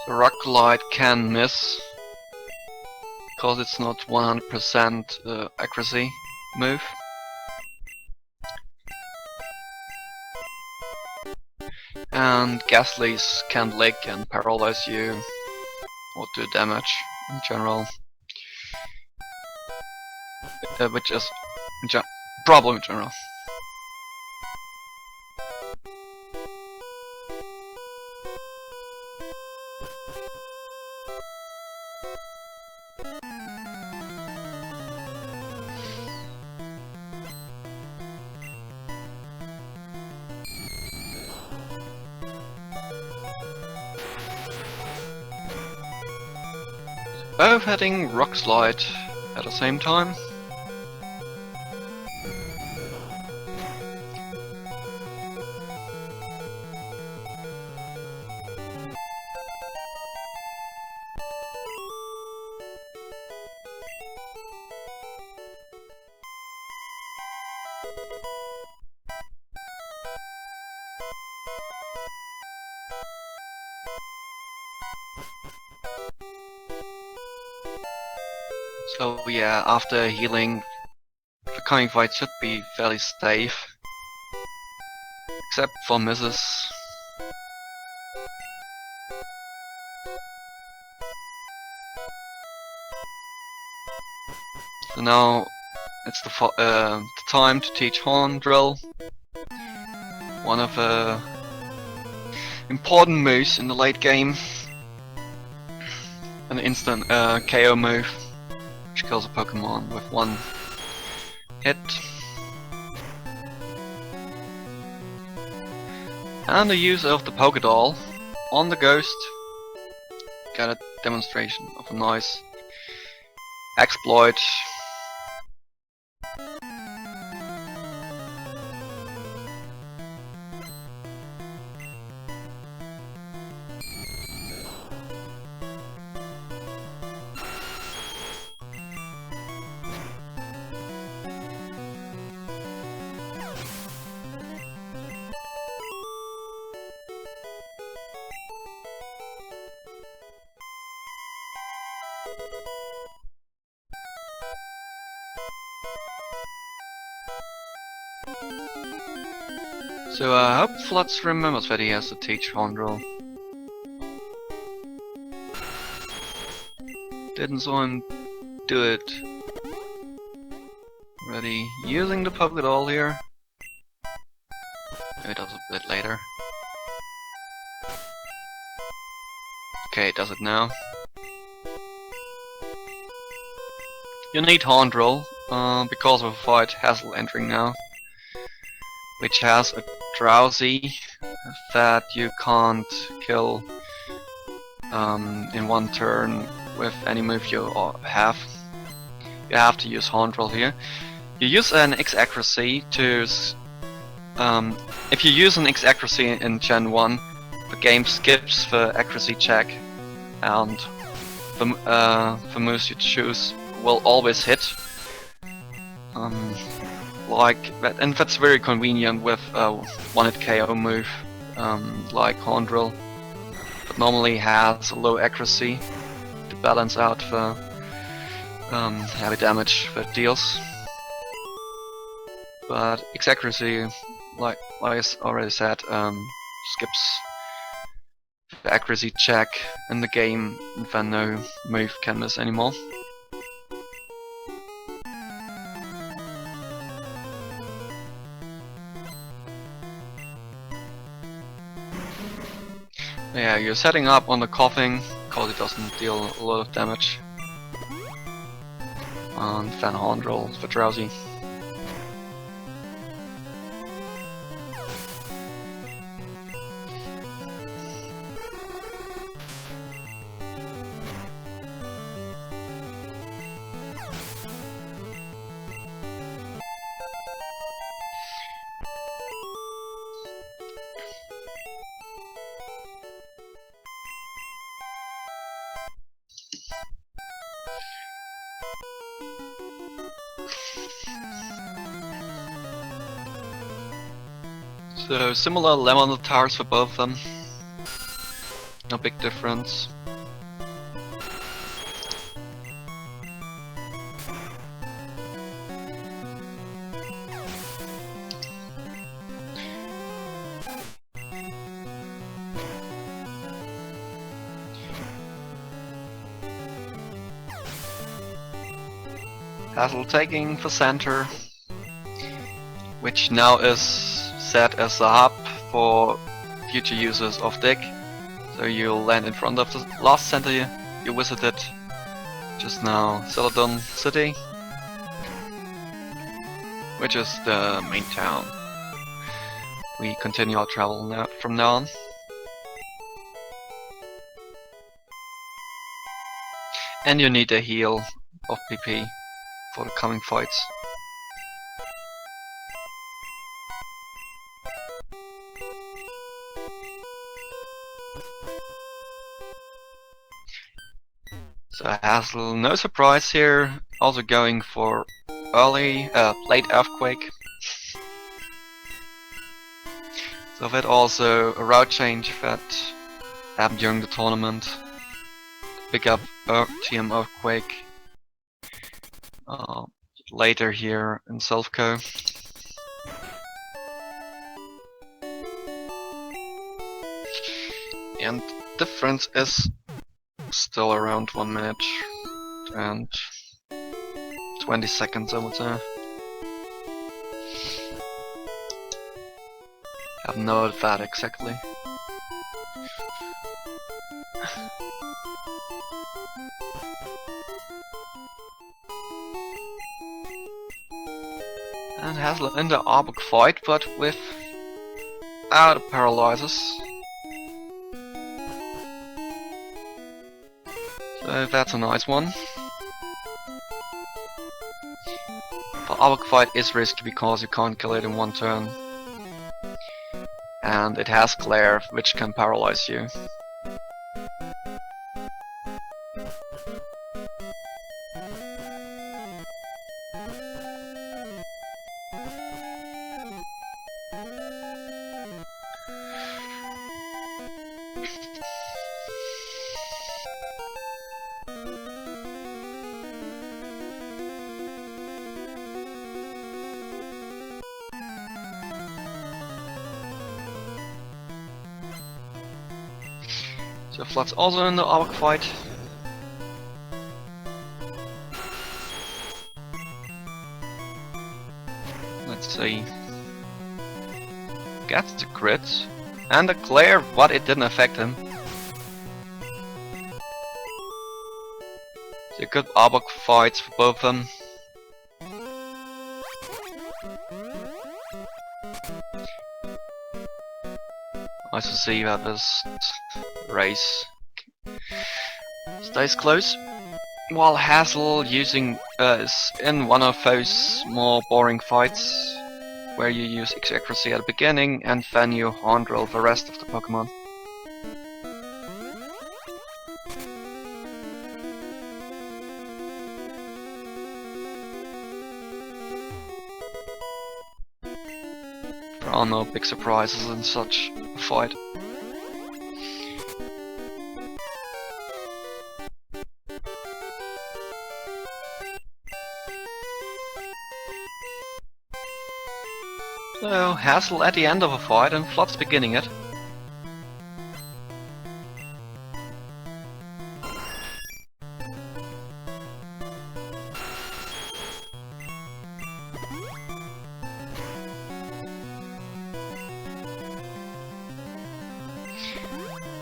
The rock slide can miss because it's not 100% accuracy move. And Ghastlies can lick and paralyze you or do damage in general, which is a problem in general. Both heading rock slide at the same time. So yeah, after healing, the coming fight should be fairly safe, except for misses. So now it's the time to teach Horn Drill, one of the important moves in the late game, an instant KO move. Kills a Pokemon with one hit. And the use of the Pokédoll on the ghost. Got a demonstration of a nice exploit. So I hope Flutz remembers that he has to teach Hondrel. Didn't saw him do it. Already using the Pokédoll here. Maybe does it a bit later. Okay, it does it now. You need Hondrel because of a fight Hassel entering now, which has a Drowsy that you can't kill in one turn with any move you have. You have to use Hondrel here. You use an X accuracy to if you use an X accuracy in Gen 1, the game skips the accuracy check, and the moves you choose will always hit. Like that, and that's very convenient with a one-hit KO move like Hondrel, but normally has a low accuracy to balance out the heavy damage that deals. But X accuracy, like I already said, skips the accuracy check in the game, and then no move can miss anymore. Yeah, you're setting up on the coughing because it doesn't deal a lot of damage. And then Hondrel for Drowsy. So similar lemon tars for both of them. No big difference. Hassel taking for center, which now is set as a hub for future users of Dig. So you'll land in front of the last center you visited just now, Celadon City, which is the main town. We continue our travel now, from now on. And you need a heal of PP for the coming fights. So Hassel, no surprise here, also going for late earthquake. So that also a route change that happened during the tournament. Pick up TM earthquake later here in Selfco. And difference is still around 1 minute and 20 seconds, I would say. I have noted that exactly. And Hassel in the Arbok fight, but without a paralyzers. So that's a nice one. The Arbok fight is risky because you can't kill it in one turn. And it has Glare, which can paralyze you. So Flutz also in the Arbok fight. Let's see. Gets the crit and a Glare, but it didn't affect him. So good Arbok fights for both of them. Nice to see that this race stays close, while Hassel is in one of those more boring fights where you use accuracy at the beginning and then you horn drill the rest of the Pokemon. There are no big surprises in such a fight. So, Hassel at the end of a fight and Flutz beginning it.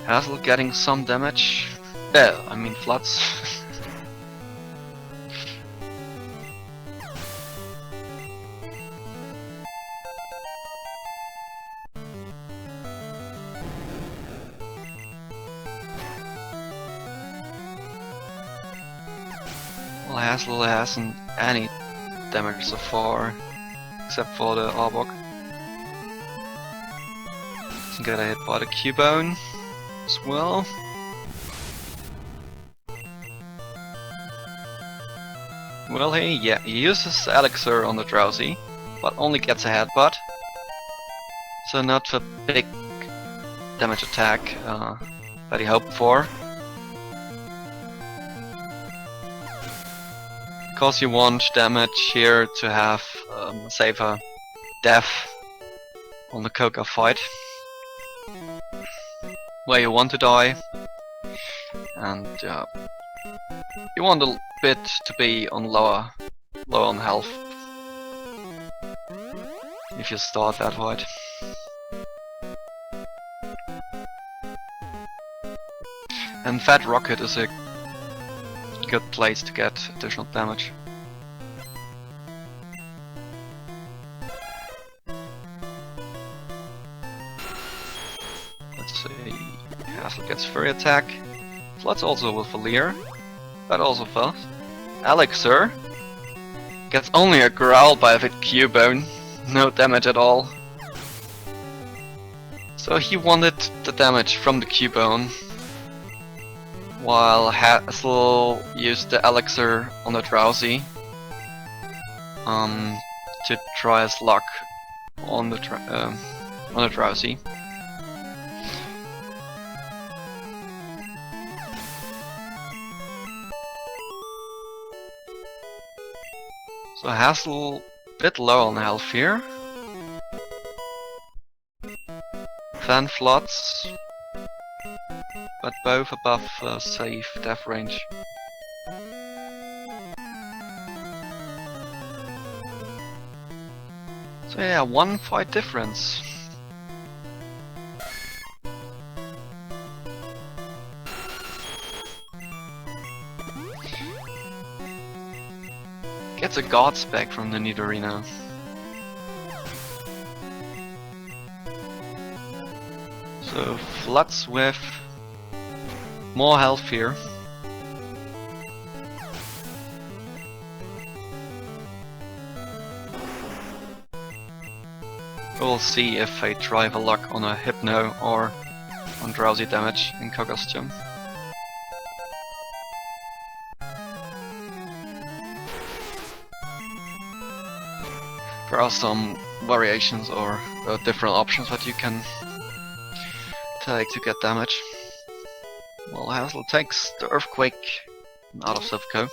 Hassel getting some damage. I mean Flutz. Well, Hassel hasn't any damage so far, except for the Arbok. Got hit by the Cubone as well. Well, he uses Elixir on the Drowsy, but only gets a headbutt. So not the big damage attack that he hoped for. Because you want damage here to have safer death on the Koga fight, where you want to die, and you want a bit to be on lower on health if you start that fight. And Fat Rocket is a good place to get additional damage. Let's see, Hassel gets Furry Attack. Flutz also with a Leer. That also fast. Elixir gets only a Growl by the Cubone. No damage at all. So he wanted the damage from the Cubone, while Hassel used the Elixir on the Drowsy to try his luck on the Drowsy. So Hassel a bit low on health here. Then Flutz, but both above safe death range. So yeah, 1 fight difference. Gets a God spec from the Nidorino. So Flutz with more health here. We'll see if they drive a luck on a Hypno or on Drowsy damage in Costume. There are some variations or different options that you can take to get damage. Well, Hassel takes the Earthquake out of Sivko.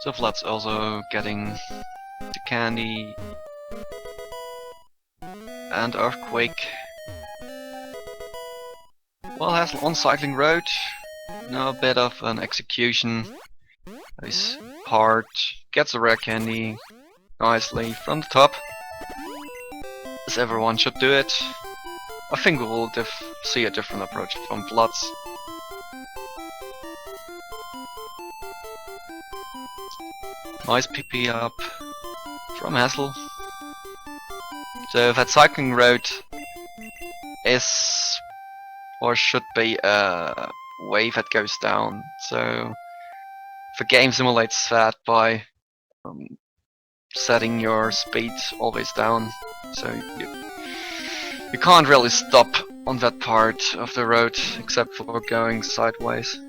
So Flutz also getting the candy and Earthquake. Well, Hassel on Cycling Road. Now a bit of an execution. He's hard, gets a rare candy nicely from the top, as everyone should do it. I think we will see a different approach from Flutz. Nice PP up from Hassel. So that Cycling Road is or should be a wave that goes down. So the game simulates that by setting your speed always down. So you can't really stop on that part of the road except for going sideways,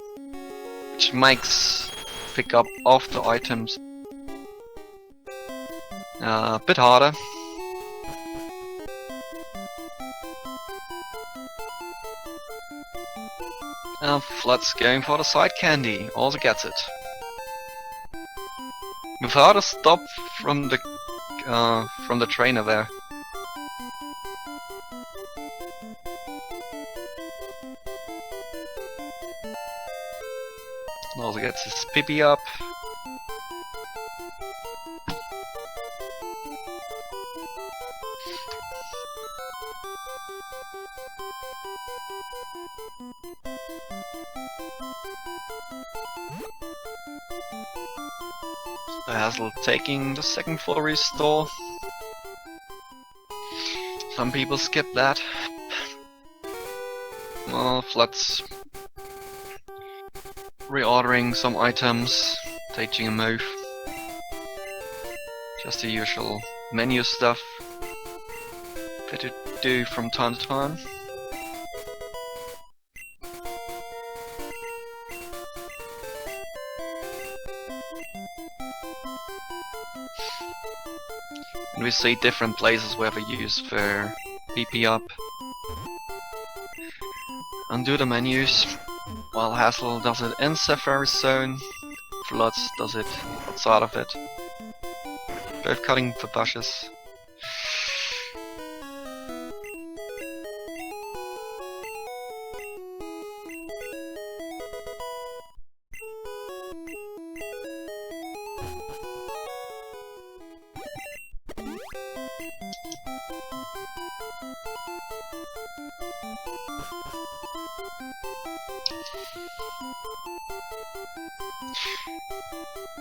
which makes pick up of the items a bit harder. Flutz going for the side candy, also gets it. Without a stop from the trainer there. Also gets his Pippi up. Hassel taking the second floor restore. Some people skip that. Well, Flutz reordering some items, taking a move. Just the usual menu stuff that you do from time to time. And we see different places where we use for PP up. Undo the menus, while Hassel does it in Safari Zone, Flutz does it outside of it. Both cutting the bushes.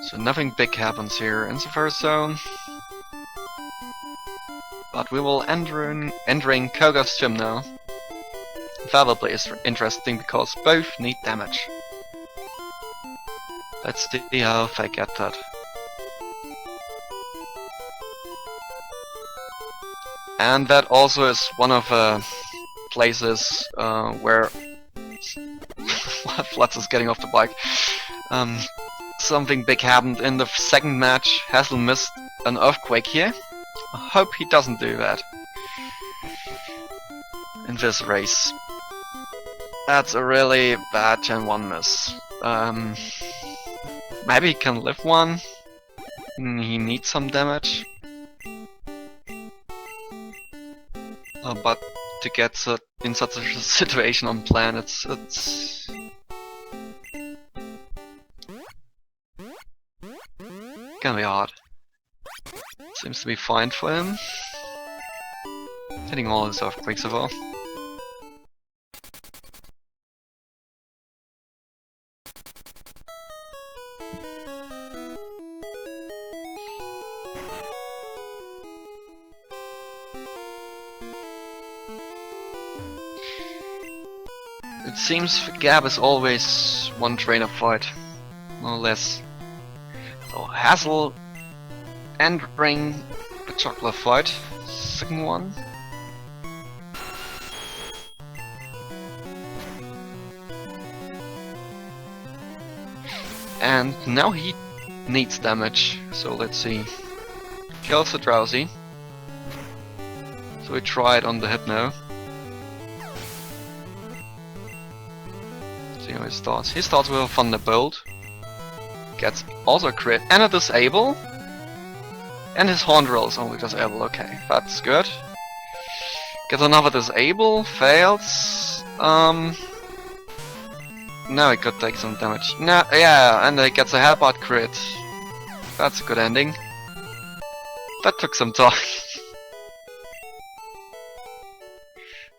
So nothing big happens here in the first zone. But we will entering Koga's gym now. Probably is interesting because both need damage. Let's see how I get that. And that also is one of the places where Flutz is getting off the bike. Something big happened in the second match. Hassel missed an earthquake here. I hope he doesn't do that in this race. That's a really bad Gen 1 miss. Maybe he can live one. He needs some damage. But to get in such a situation on plan, it's gonna be hard. Seems to be fine for him. Hitting all his earthquakes so far. It seems Gab is always one trainer fight, more or less. So Hassel entering the chocolate fight, second one. And now he needs damage, so let's see. Kills the Drowsy. So we try it on the Hypno. See how he starts. He starts with a Thunderbolt. Gets also a crit and a disable. And his horn drill is only disable, okay, that's good. Gets another disable, fails. Now he could take some damage. No, yeah, and he gets a headbutt crit. That's a good ending. That took some time.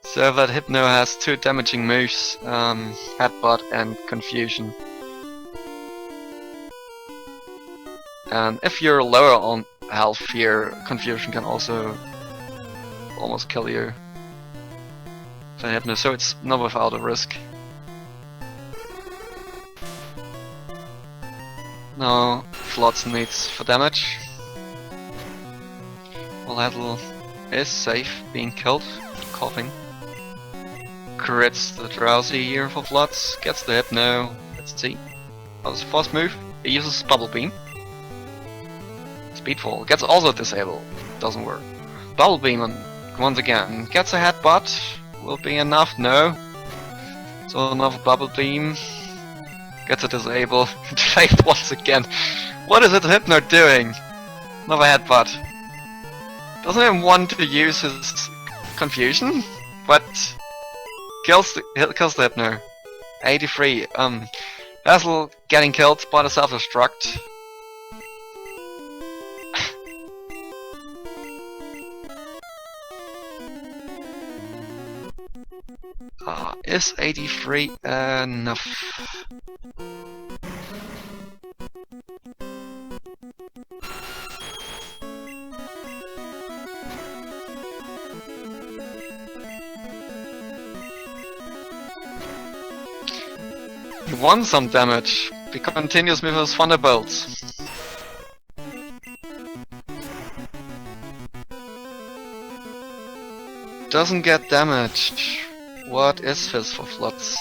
So that Hypno has two damaging moves, headbutt and confusion. And if you're lower on health here, confusion can also almost kill you. So it's not without a risk. Now Flutz needs for damage. Hassel is safe, being killed, coughing. Crits the Drowsy here for Flutz, gets the Hypno. Let's see. That was the first move. He uses Bubble Beam. Speedfall gets also disabled. Doesn't work. Bubble Beam once again. Gets a headbutt. Will be enough? No. So another Bubble Beam. Gets a disable. Failed once again. What is it Hypno doing? Another headbutt. Doesn't even want to use his confusion, but kills the Hypno. 83. Hassel getting killed by the self-destruct. Is 83 enough? He wants some damage. He continues with his thunderbolts. Doesn't get damaged. What is this for Flutz?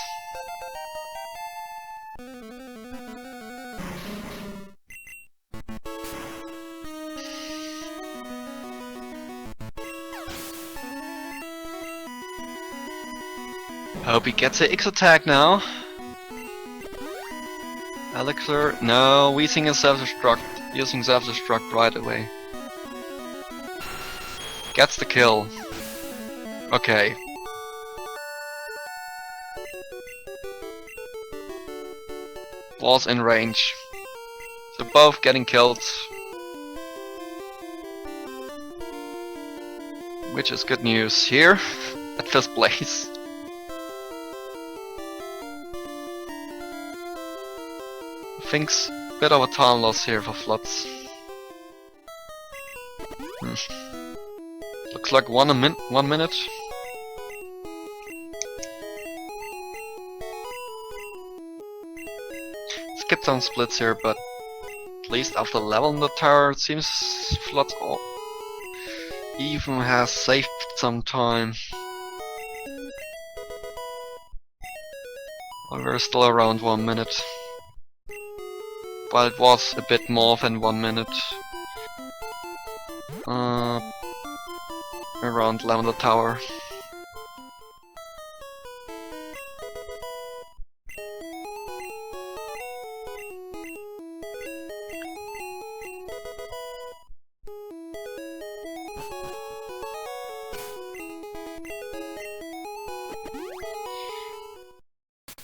Hope he gets a X attack now. Elixir, no, Weezing is self-destruct, using self-destruct right away. Gets the kill. Okay. Was in range. So both getting killed. Which is good news here at this place. Think's a bit of a time loss here for Flutz. Looks like 1 minute. Skip some splits here, but at least after leveling the tower, it seems Flutz even has saved some time. Well, we're still around 1 minute. But it was a bit more than 1 minute. Around leveling the tower.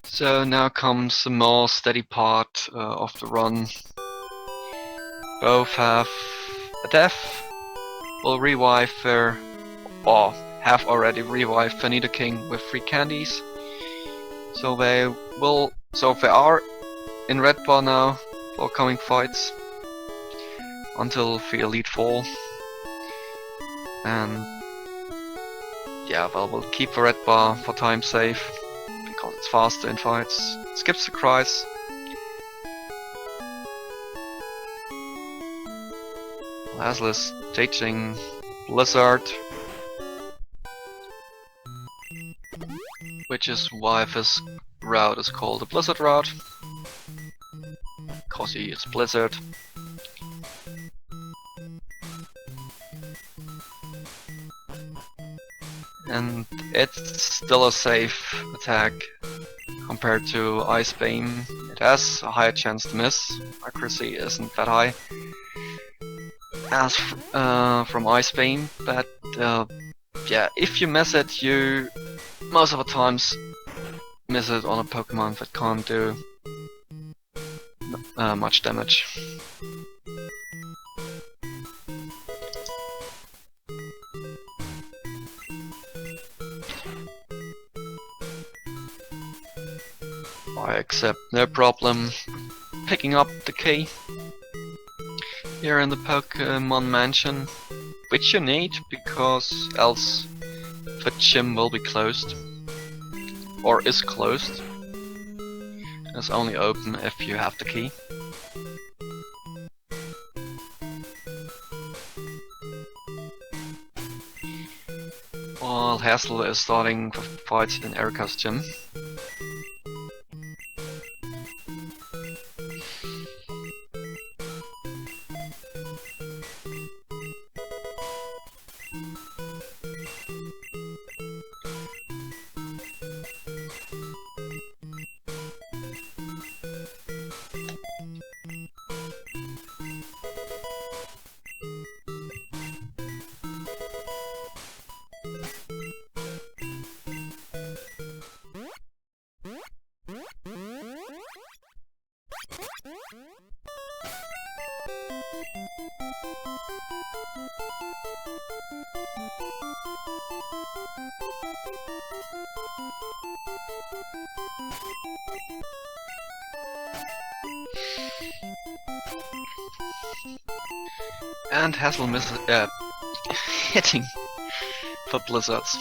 So now comes the more steady part of the run. Both have a death, will revive their, or have already revived their King with 3 candies. So they are in red bar now for coming fights until the Elite 4. And yeah, well, we'll keep the red bar for time's sake. Because it's faster in fights. Skips the cries. Hassel is teaching Blizzard, which is why this route is called the Blizzard route. Because he is Blizzard. And it's still a safe attack compared to Ice Beam. It has a higher chance to miss. Accuracy isn't that high as from Ice Beam, but yeah, if you miss it, you most of the times miss it on a Pokemon that can't do much damage. I accept no problem picking up the key here in the Pokemon Mansion, which you need because else the gym will be closed, or is closed. It's only open if you have the key. While Hassel is starting the fights in Erika's gym. And Hassel misses hitting for blizzards.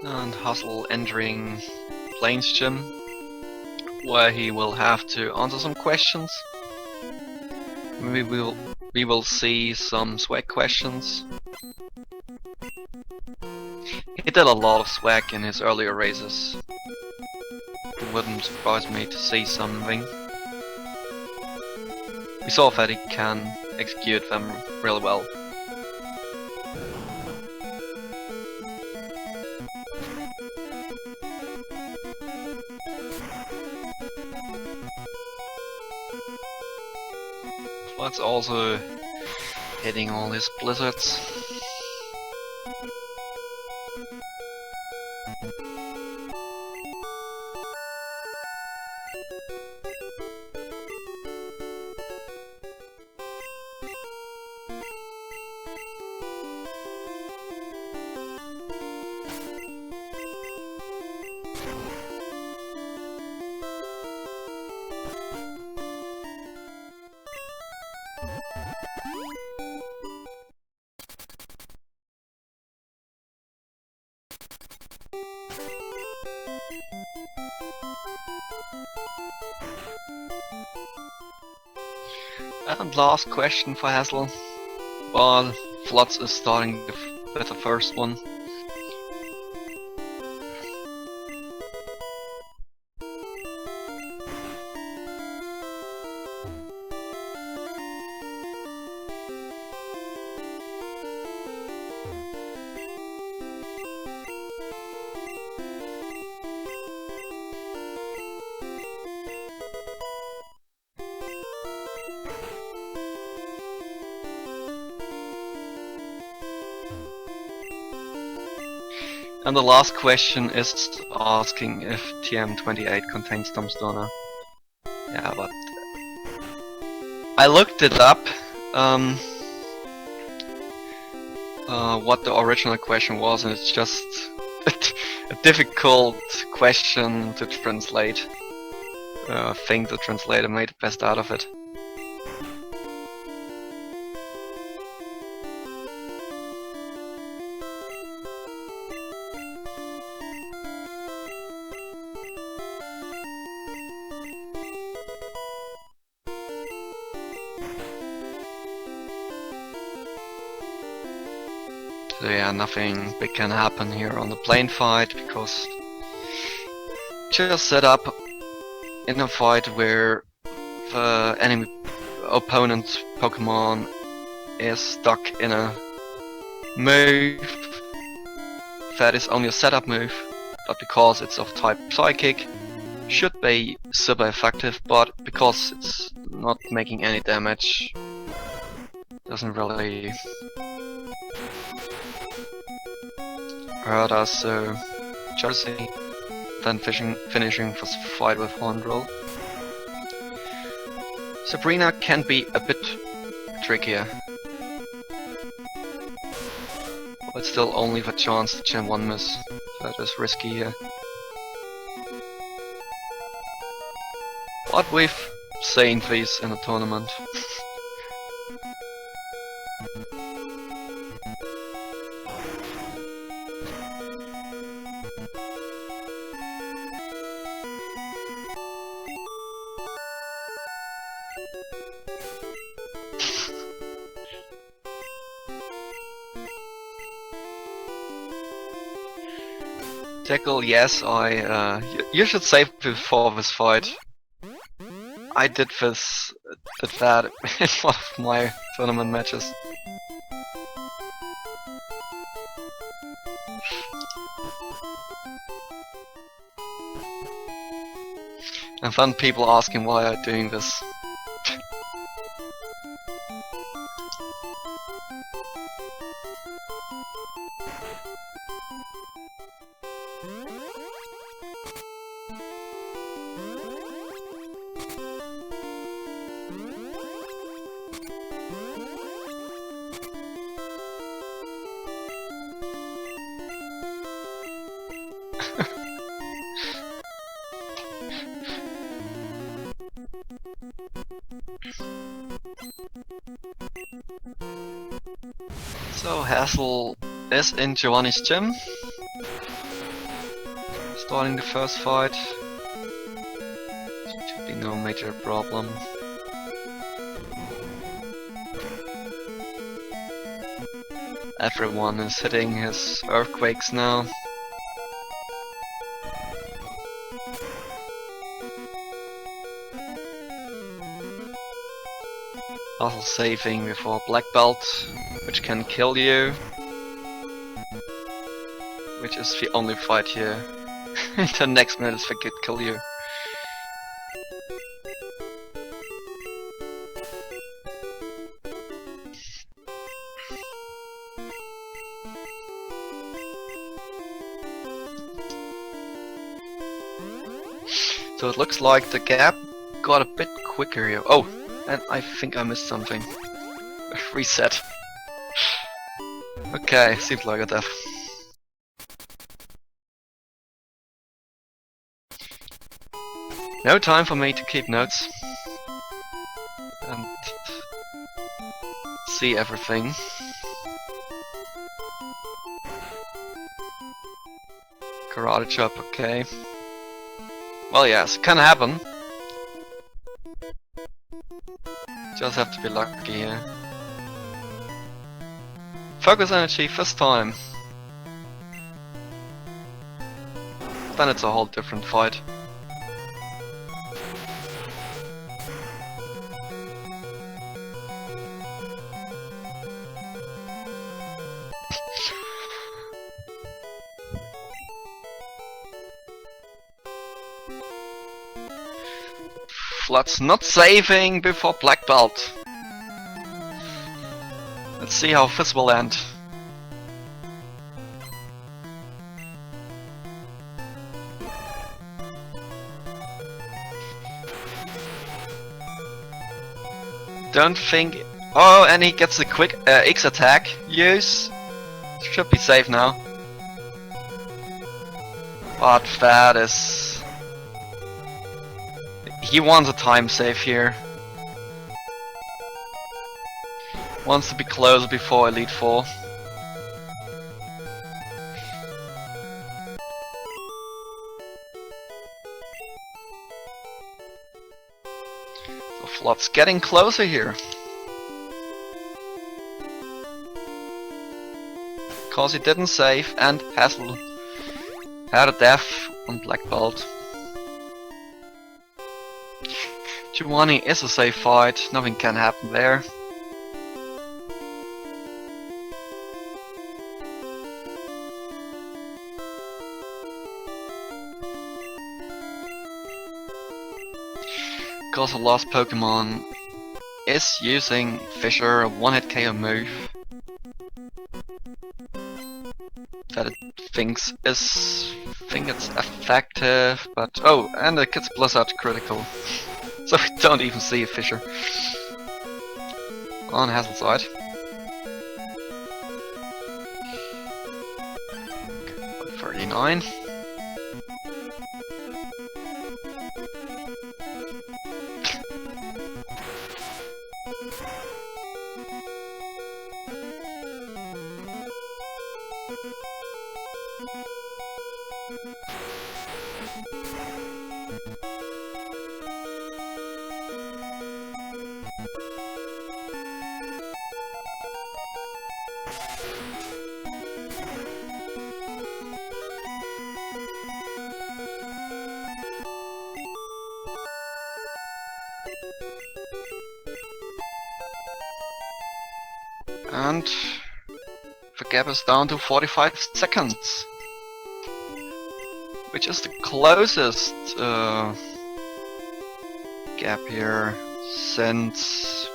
And Hassel entering Plains Gym, where he will have to answer some questions. We will see some swag questions. He did a lot of swag in his earlier races. It wouldn't surprise me to see something. We saw that he can execute them really well. Flutz also hitting all his blizzards. And last question for Hassel, while Flutz is starting with the first one. And the last question is asking if TM28 contains Dumbstormer. Yeah, but I looked it up. What the original question was, and it's just a difficult question to translate. I think the translator made the best out of it. So yeah, nothing big can happen here on the plane fight, because just set up in a fight where the enemy opponent Pokemon is stuck in a move that is only a setup move, but because it's of type Psychic, should be super effective, but because it's not making any damage, doesn't really hurt us, so Chelsea then finishing the fight with Hornbill. Sabrina can be a bit trickier, but still only the chance to Gen 1 miss. That is risky here. But we've seen these in a tournament. Tackle, yes, you should save before this fight. I did that in one of my tournament matches. And then people asking why I'm doing this. So Hassel is in Giovanni's gym, starting the first fight. Should be no major problem. Everyone is hitting his earthquakes now. Also saving before black belt, which can kill you. Which is the only fight here. The next minute is could kill you. So it looks like the gap got a bit quicker here. Oh, and I think I missed something. Reset. Okay, seems like a death. No time for me to keep notes and see everything. Karate chop, okay. Well, yes, it can happen. Just have to be lucky here. Focus energy first time. Then it's a whole different fight. Flutz not saving before black belt. Let's see how this will end. Don't think. Oh, and he gets a quick X attack. Use. Should be safe now. But that is. He wants a time save here. Wants to be close before Elite 4. So Flutz getting closer here. Cause he didn't save and Hassel had a death on black belt. Giovanni is a safe fight, nothing can happen there. Because the last Pokemon is using Fissure, a one-hit KO move that it thinks think it's effective, but oh, and it gets Blizzard critical. So we don't even see a Fissure on Hassel's side. 39. And the gap is down to 45 seconds, which is the closest gap here since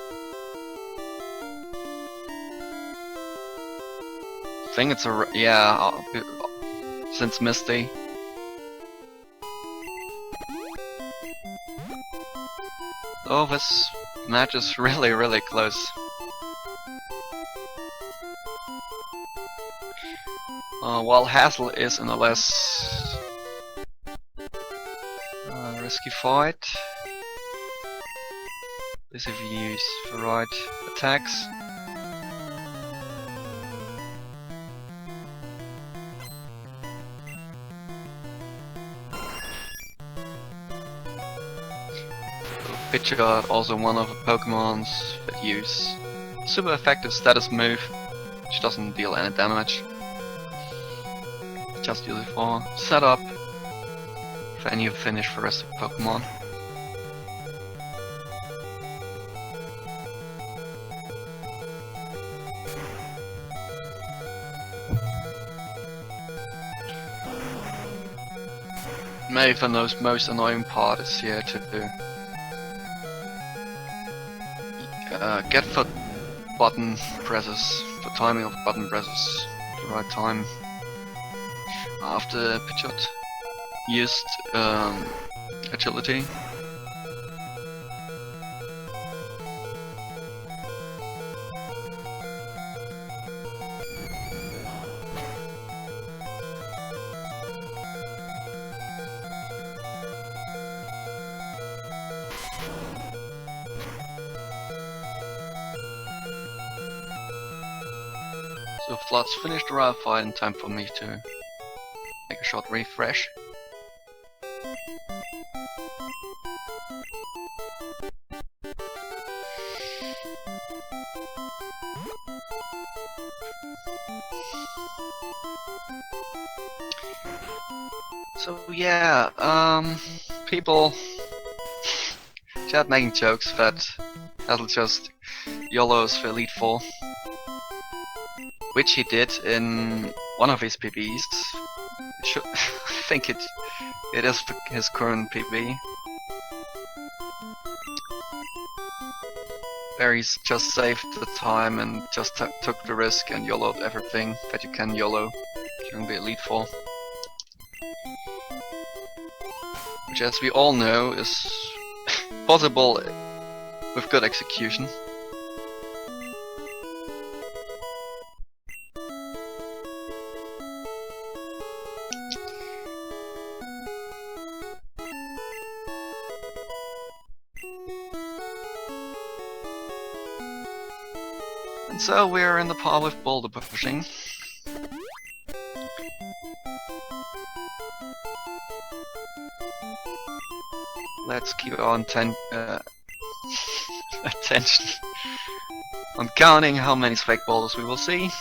I think it's since Misty. Oh, this match is really close. While Hassel is in a less risky fight, this if you use the right attacks. Pitcher, also one of the Pokemons that use super effective status move, which doesn't deal any damage. Just use it for setup, then you finish the rest of the Pokemon. Maybe the most annoying part is here to get the button presses, the timing of button presses, the right time after Pidgeot used agility. So Flutz finished the round fight in time for me to make a short refresh. So yeah, people chat making jokes that that'll just YOLO's the Elite Four, which he did in one of his PBs. I think it is his current PB, where he's just saved the time and just took the risk and YOLO'd everything that you can YOLO during the Elite Four. Which, as we all know, is possible with good execution. And so we're in the par with boulder pushing. Let's keep our attention on counting how many spike boulders we will see.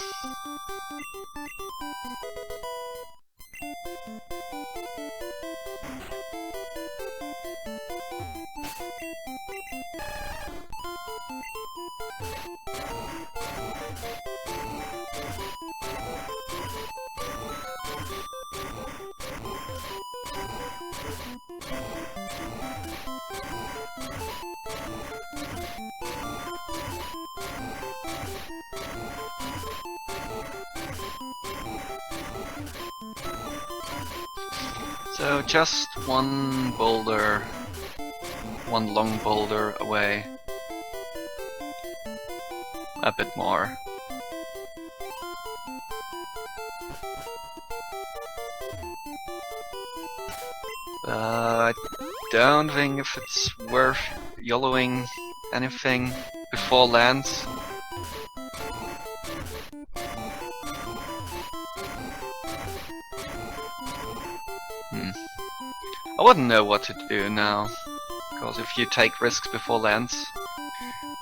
So just one boulder, one long boulder away. A bit more. I don't think if it's worth YOLOing anything before lands. I wouldn't know what to do now, because if you take risks before lands,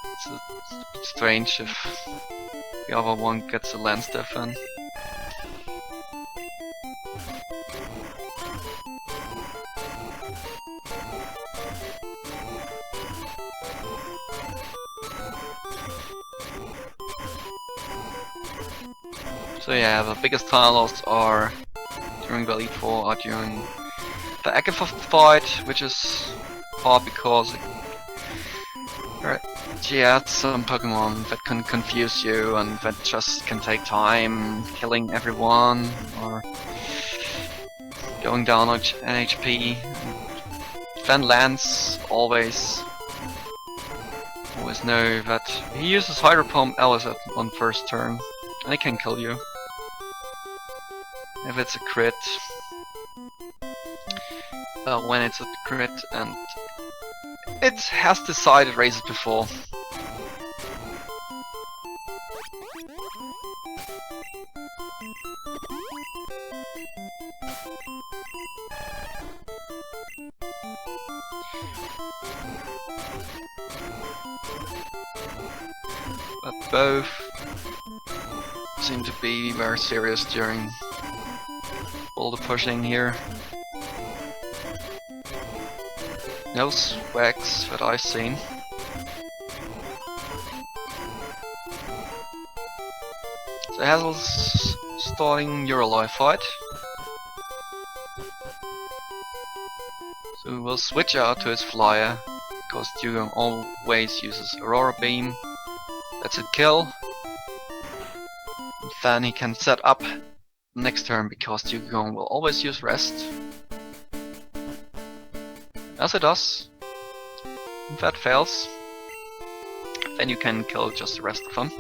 it's a bit strange if the other one gets a land stuff in. So yeah, the biggest time loss are during the Elite Four, or during the Agatha fight, which is hard because yeah, some Pokemon that can confuse you and that just can take time killing everyone or going down on HP. Then Lance always know that he uses Hydro Pump always on first turn and he can kill you if it's a crit. When it's a crit, and it has decided races before. But both seem to be very serious during all the pushing here. No swags that I've seen. So Hassel's starting Eurolife fight. So we'll switch out to his flyer, because Dugong always uses Aurora Beam. That's a kill. And then he can set up next turn, because Dugong will always use Rest. As it does. If that fails, then you can kill just the rest of them.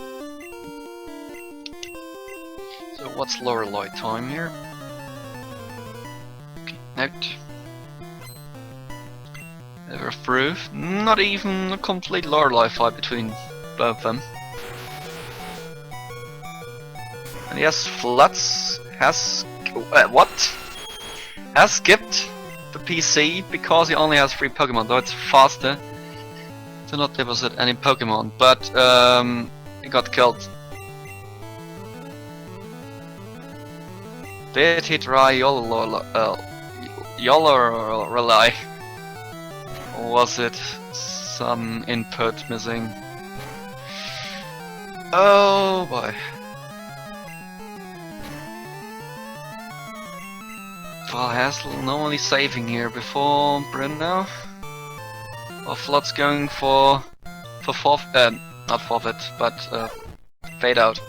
So what's Lorelei time here? Okay, note. They're through. Not even a complete Lorelei fight between both of them. And yes, Flutz has has skipped the PC because he only has 3 Pokemon, though it's faster to not deposit any Pokemon, but he got killed. Did he try Yolorelei? Or was it some input missing? Oh boy. Well, Hassel normally saving here before Brynn. Or Flutz going for not forfeit, but fade out.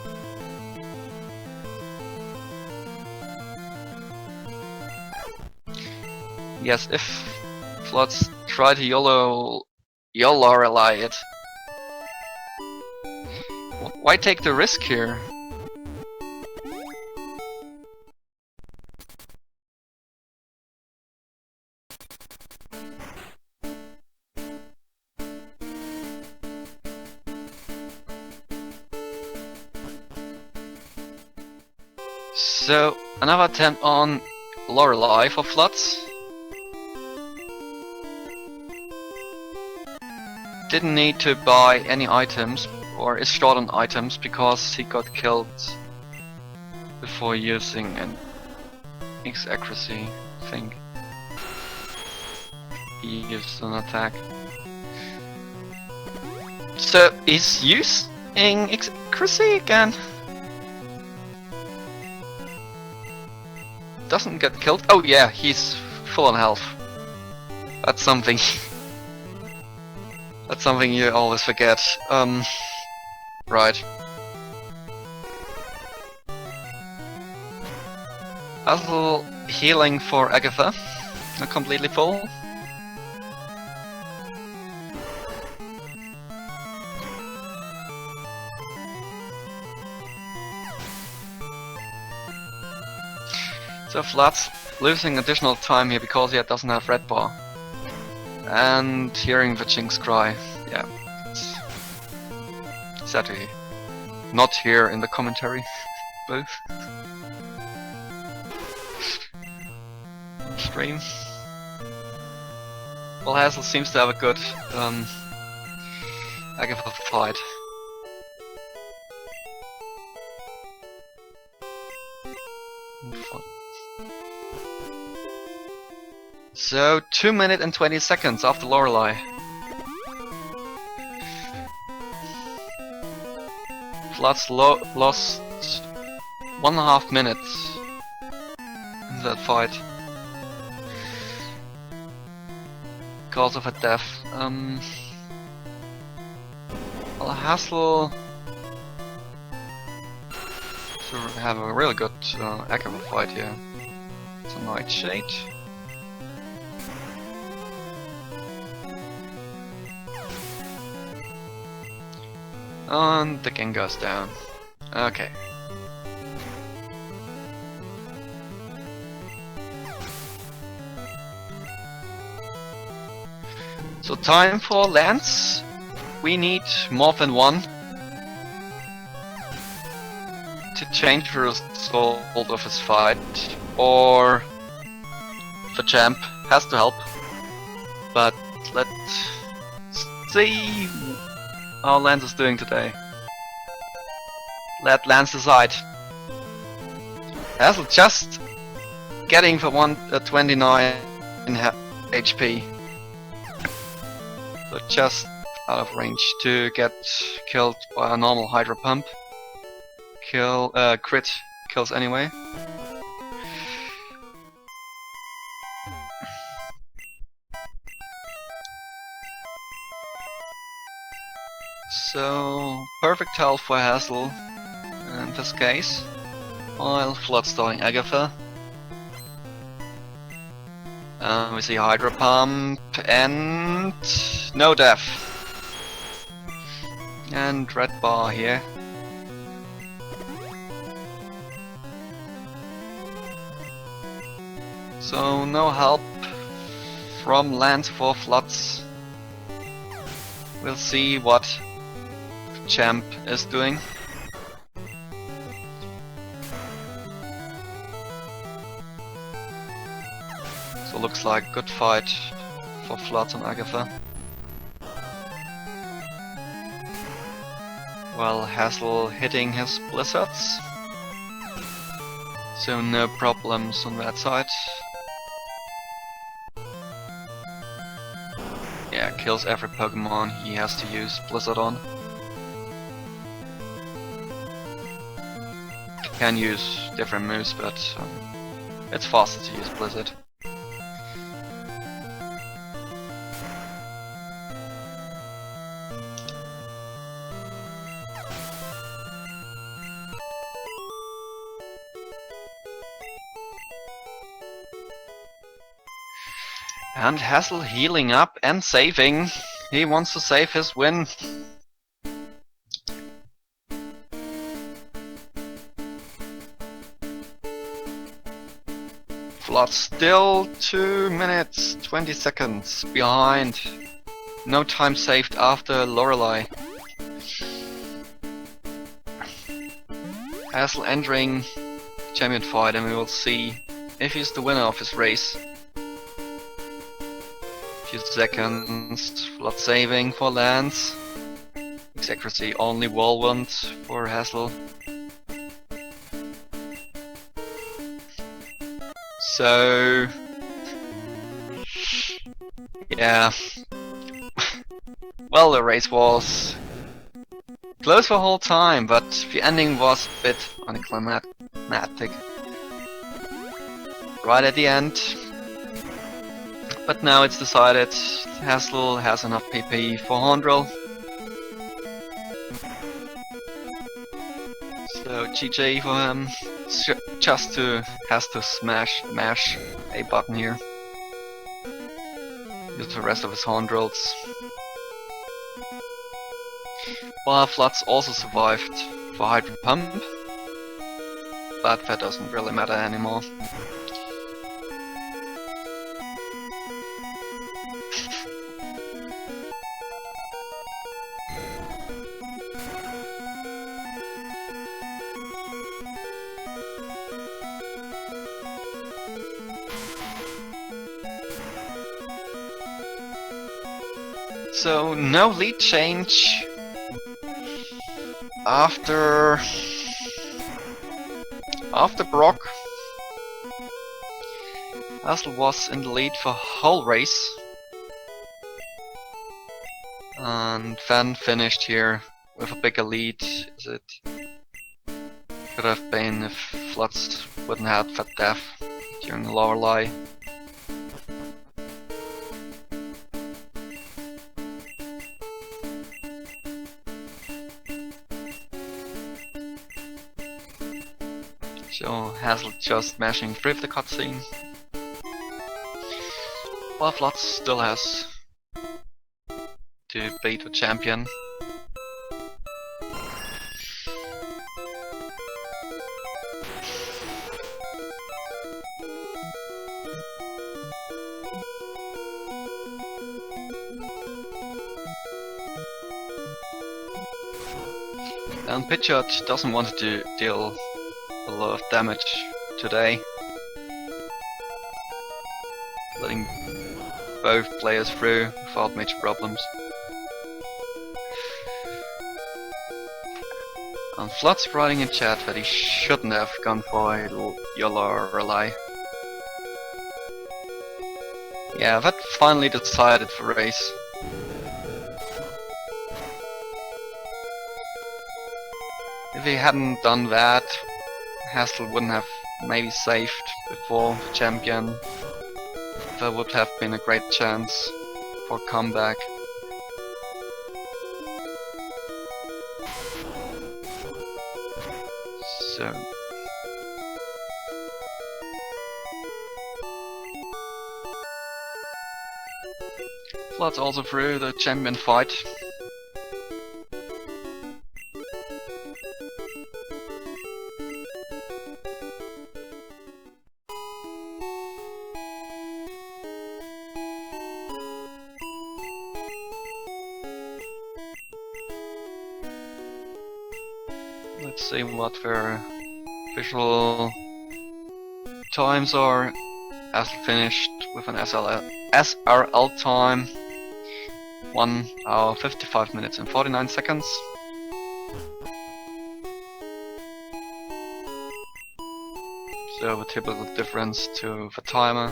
Yes, if Flutz try to Yolorelei it. Why take the risk here? So, another attempt on Lorelei for Flutz. Didn't need to buy any items, or is short on items, because he got killed before using an X-accuracy, I think. He used an attack. So, he's using X-accuracy again? Doesn't get killed. Oh yeah, he's full on health. That's something. That's something you always forget. Right. A little healing for Agatha. Not completely full. So Flutz losing additional time here because he doesn't have red bar. And hearing the Jinx cry. Yeah, it's sad to not hear in the commentary booth. Stream. Well, Hassel seems to have a good Agatha fight. So 2 minutes and 20 seconds after Lorelei. Flutz lost 1.5 minutes in that fight because of a death. Well, Hassel to have a really good Akava fight here. It's a Nightshade. And the Gengar's down. Okay. So time for Lance. We need more than one to change the result of his fight, or the champ has to help. But let's see how Lance is doing today. Let Lance decide. Hassel just getting for 129 in HP. So just out of range to get killed by a normal Hydro Pump. Crit kills anyway. So perfect health for Hassel in this case, while Flutz starting Agatha. We see Hydro Pump and no death. And red bar here. So no help from Lance for Flutz. We'll see what the champ is doing. So looks like good fight for Flutz and Agatha. While Hassel hitting his blizzards. So no problems on that side. Yeah, kills every Pokemon he has to use Blizzard on. Can use different moves, but it's faster to use Blizzard. And Hassel healing up and saving. He wants to save his win. Flutz still 2 minutes 20 seconds behind. No time saved after Lorelei. Hassel entering champion fight, and we will see if he's the winner of his race. Few seconds, Flutz saving for Lance. Accuracy only Whirlwind for Hassel. So yeah. Well, the race was close the whole time, but the ending was a bit anticlimactic. Right at the end. But now it's decided Hassel has enough PP for Hornrill. So GG for him. Has to mash a button here. Use the rest of his Hornrills. While Flutz also survived for Hydro Pump. But that doesn't really matter anymore. So no lead change after Brock. Hassel was in the lead for whole race and then finished here with a bigger lead. Is it Could have been if Flutz wouldn't have fed death during the Lorelei. So Hassel just mashing through the cutscene. While Flutz still has to beat the champion. And Pitchard doesn't want to deal a lot of damage today, letting both players through without major problems. And Flutz writing in chat that he shouldn't have gone for YOLO relay. Yeah, that finally decided the race. If he hadn't done that, Hassel wouldn't have maybe saved before the champion. There would have been a great chance for comeback. So Flutz also through the champion fight. Let's see what their official times are. Hassel finished with an SRL time 1 hour 55 minutes and 49 seconds. So a typical difference to the timer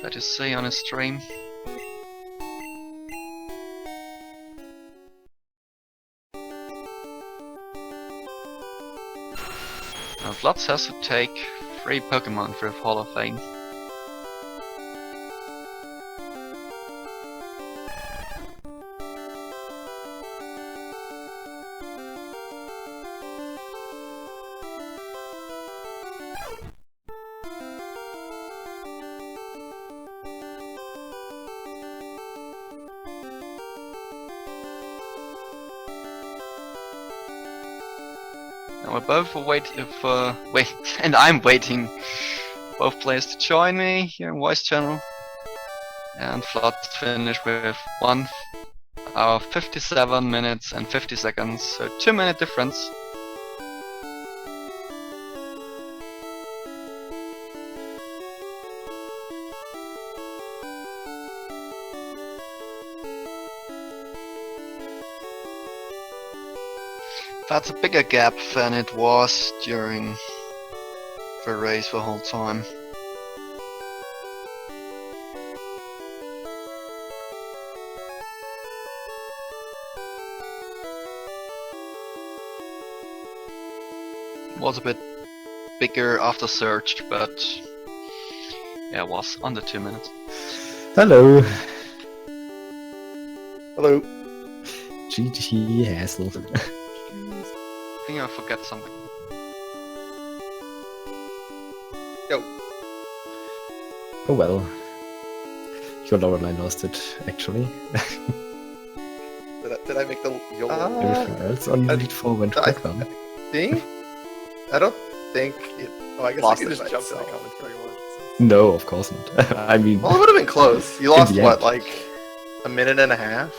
that you see on his stream. Now Flutz has to take 3 Pokemon through Hall of Fame. And we're both waiting for and I'm waiting for both players to join me here in voice channel. And Flutz finished with 1 hour 57 minutes and 50 seconds, so 2-minute difference. That's a bigger gap than it was during the race the whole time. It was a bit bigger after search, but yeah, it was under 2 minutes. Hello. Hello. GG Hassel. I think I forgot something. Yo. Oh well. Your Lorelei lost it, actually. Did I make the YOLO? Everything else on Elite 4 went I back on. think? I don't think it... Oh, I guess Lost I just just jumped jumped in the myself. comments. No, of course not. I mean, Well, it would have been close. You lost, the what, end. like a minute and a half?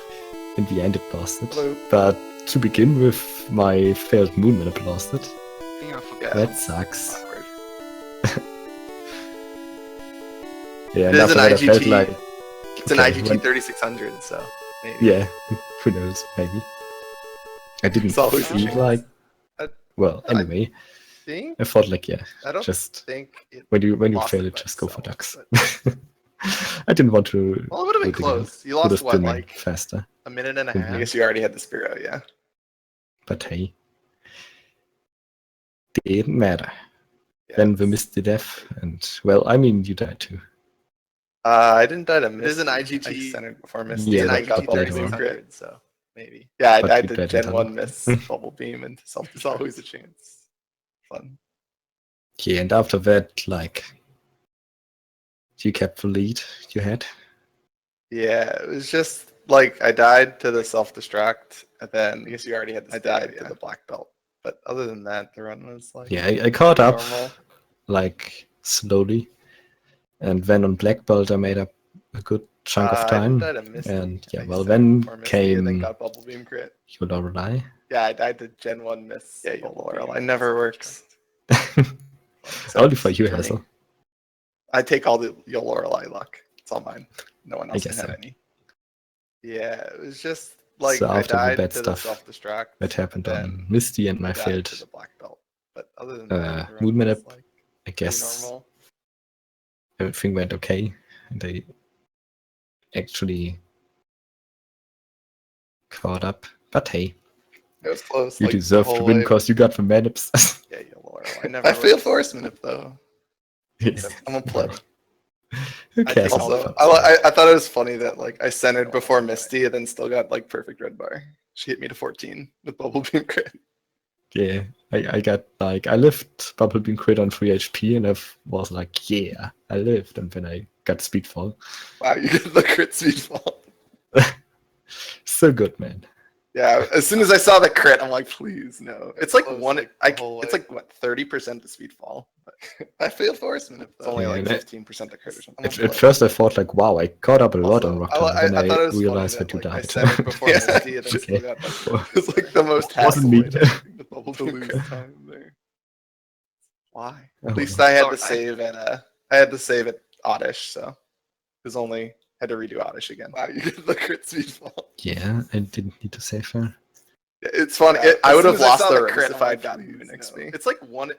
in the end it lost it. Hello. But to begin with, my failed moon map lost it. I think I forgot That something. sucks. Awkward. Yeah, It and is after an that I felt IGT. like... It's an okay, IGT when- 3600, so maybe. Yeah, who knows, maybe. I didn't It's always a feel chance. like... I- Well, I- anyway, Think? I thought like, yeah, I don't just... think it... When you lost fail it it, by just go for itself, ducks. I didn't want to... Well, it would have been do it again. close. You Would lost, have what, been like faster. a minute and a I I half? guess you already had the Spearow, yeah. But hey, didn't matter. Yeah, Then we missed the death, and well, I mean, you died too. I didn't die to Misty. It is an I IGT. centered before Misty, Yeah, and I but got you bubble died beam to crit. 600, so maybe. Yeah, I But died you to died Gen in 1 tunnel. miss bubble beam and self. There's always a chance. Fun. Yeah, and after that, like, you kept the lead you had. Yeah, it was just like I died to the self-destruct, and then I guess you already had the I died to the black belt. But other than that, the run was like Yeah, I caught up, normal. like, slowly. And then on black belt, I made up a good chunk of I didn't time. die to Misty. And yeah, I well, centered then before Misty and then came got bubble beam crit. your Lorelei. Yeah, I died to Gen 1 miss. Yeah, your Lorelei never works. Only for you, for me. Hassel. I take all the your Lorelei luck. It's all mine. No one I else can guess have so. any. Yeah, it was just like So I after the died bad to the stuff self-destruct. that happened and on then Misty and my I died failed to the black belt. But other than that, the run moon was, map, like, I pretty guess normal. everything went okay. And I actually caught up. But hey, It was close. you like, the deserved to whole win way. because you got the manips. Yeah, your Lorelei never. I failed force minute though. I'm a pleb. Who I cares? take about also, Flutz123? I thought it was funny that like I centered before Misty and then still got like perfect red bar. She hit me to 14 with bubble beam crit. Yeah, I got like, I lived Bubble Beam Crit on 3 HP and I was like, yeah, I lived. And then I got Speedfall. Wow, you get the crit speed fall. So good, man. Yeah, as soon as I saw the crit, I'm like, please no. It's like close, one. like, I, the whole it's way. like what 30% to speed fall. But I failed force minute. It's only Yeah, like and it- 15% to crit or something. At first I thought like, wow, I caught up a lot on Also, Rock I Tunnel. Then thought it was realized funny that you like, I died. centered before Misty and then still got like, it was like the most hassle Wasn't me. way to the bubble to lose time there. Why? Oh, At least well. I had Sorry, to save at I had to save at Oddish, so it was only had to redo Oddish again. Wow, you get the crit speed fall. Yeah, I didn't need to save her. It's funny. Yeah, I as would soon have as I lost saw the the crit crit, if I'm I like, had gotten please, Moon no. XP. It's like one.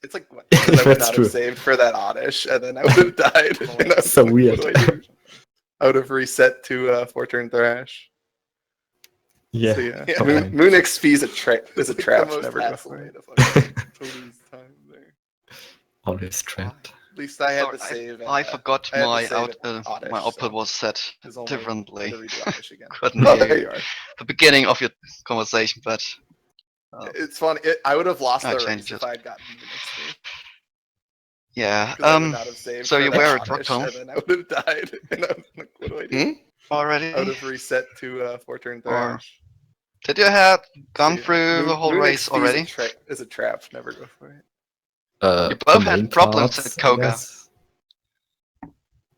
It's like what? I would That's not true. have saved for that Oddish, and then I would have died. And I was So like, weird. What do I do? I would have reset to 4-turn Thrash. Yeah, So, yeah. oh, Moon, fine. Moon XP is a trap. Is a It's like trap. the most Never go hassle for way it. to fucking to lose time there. Always trapped. At least I had Sorry, to save. I forgot I had to my save at Oddish, my output so was set it was only differently. had to redo Oddish again. Couldn't Oh, hear there you are. the beginning of your conversation, but It's funny. I would have lost I the race changed if it. I had gotten Moon XP. yeah. Because I would not have saved. So for you that were at Oddish, Rocktown and then I would have died. And I was like, what do I do? already, I would have reset to 4-turn or Thrash. did you have gone So, yeah. through the whole Moon race XP already? Is a trap. Never go for it. You The both main had problems parts, at I Koga. guess.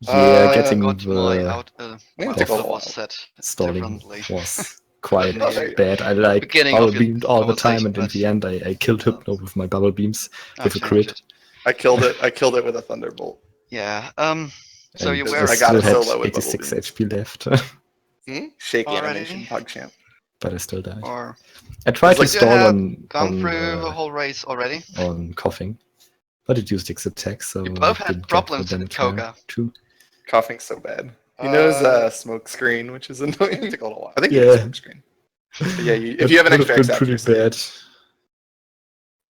Yeah, I getting Got my the Yeah, my it took a output while. was set stalling differently. was quite Couldn't hear bad. I like beginning bubble of your beamed all the time, conversation, and in but the end, I killed Hypno with my bubble beams I with a changed crit. it. I killed it. I killed it with a Thunderbolt. Yeah. So And you I were I got still it had so low with bubble 86 beams. HP left, Shake Already? animation, PugChamp. but I still died. or I tried to Like, you stall had on gone through the whole race already? on coughing, but it used X attack, so You I both had didn't get the problems at damage there Koga. too. Coughing's so bad. He knows smoke screen, which is annoying. It took a little while. I think he Yeah. knows smoke screen. But yeah, if you have an That extra would've X been pretty accuracy, bad.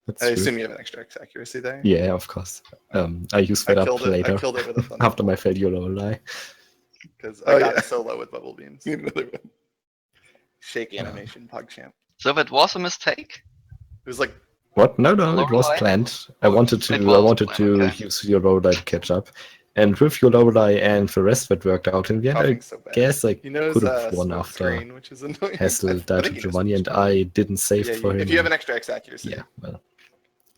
That's I true. assume you have an extra X accuracy there. Yeah, of course. I used that up killed it. later I killed it with a Thunderbolt. after my failure lie. Because I got it so low with bubble beams. Shake animation, PugChamp. So that was a mistake? It was like What? No, it was Lorelei? planned. I Oh, wanted it to was planned, okay. use your Lorelei to catch up. And with your Lorelei and the rest that worked out in the end, I coughing's so bad. guess I He knows could have won smoke after screen, which is annoying. Hassel I died think to he knows Giovanni smoke and screen. I didn't save Yeah, for him. if you have an extra X accuracy. Yeah, well,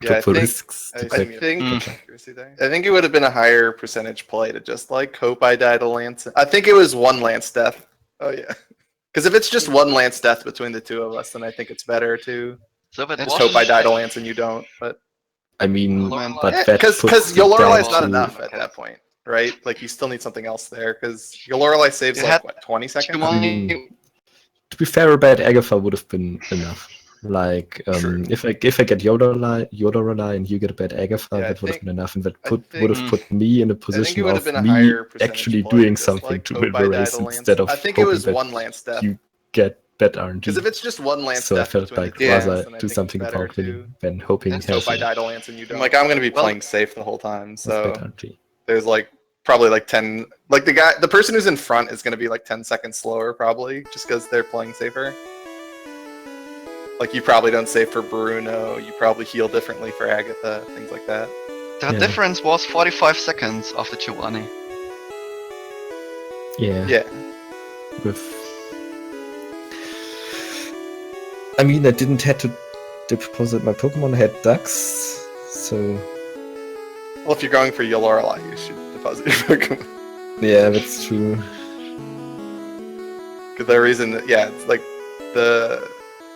Yeah, I took the think risks to I pick. think Mm. I think it would have been a higher percentage play to just like hope I died to Lance. I think it was one Lance death. Oh yeah, because if it's just one Lance death between the two of us, then I think it's better to So that just was hope a I die to mistake. Lance and you don't. But I mean, Man, but yeah, that because puts your it down Lorelei's not to- enough at that point, right? Like you still need something else there because your Lorelei saves You like had what 20 seconds. Two money. To be fair, a bad Agatha would have been enough. Like, True. if I get Yoda and you get a bad Agatha, Yeah, I that would have think- been enough, and that I would think- have put me in a I think it position would have of been a me higher percentage actually play to doing just, something like, to hope win I the die race to Lance. instead of I think it hoping was that one Lance death. you get bad RNG. Because if it's just one lance So I death felt between like the two, rather then I do think something it's better about to winning than hoping Let's hope I Hassel die to lance and you don't. I'm like, I'm gonna be Well- playing safe the whole time, was bad so RNG. There's like probably like 10, like the person who's in front is going to be like 10 seconds slower probably, just because they're playing safer. Like you probably don't save for Bruno, you probably heal differently for Agatha, things like that. The Yeah. difference was 45 seconds after Giovanni. Yeah. Yeah. With. I mean, I didn't have to deposit my Pokemon. I had ducks, so Well, if you're going for Yolorelai, you should deposit your Pokemon. yeah, that's true. Because the reason that, yeah, it's like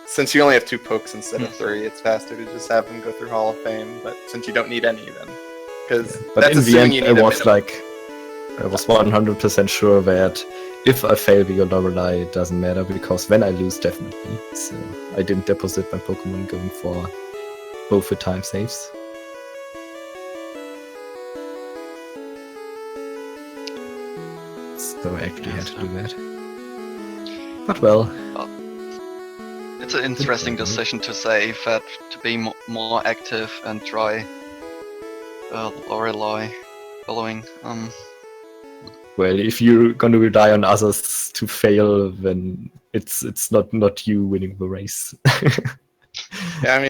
since you only have 2 pokes instead of 3, it's faster to just have them go through Hall of Fame. But since you don't need any, then because But that's in the assuming end, you I need a was minimum. like, I was 100% sure that if I fail the Lorelei, it doesn't matter because when I lose, definitely. So I didn't deposit my Pokemon going for both the time saves. So I actually had to do that. But well, It's an interesting decision to say that to be more active and try Lorelei following. well, if you're gonna rely on others to fail, then it's not you winning the race. Yeah, I mean,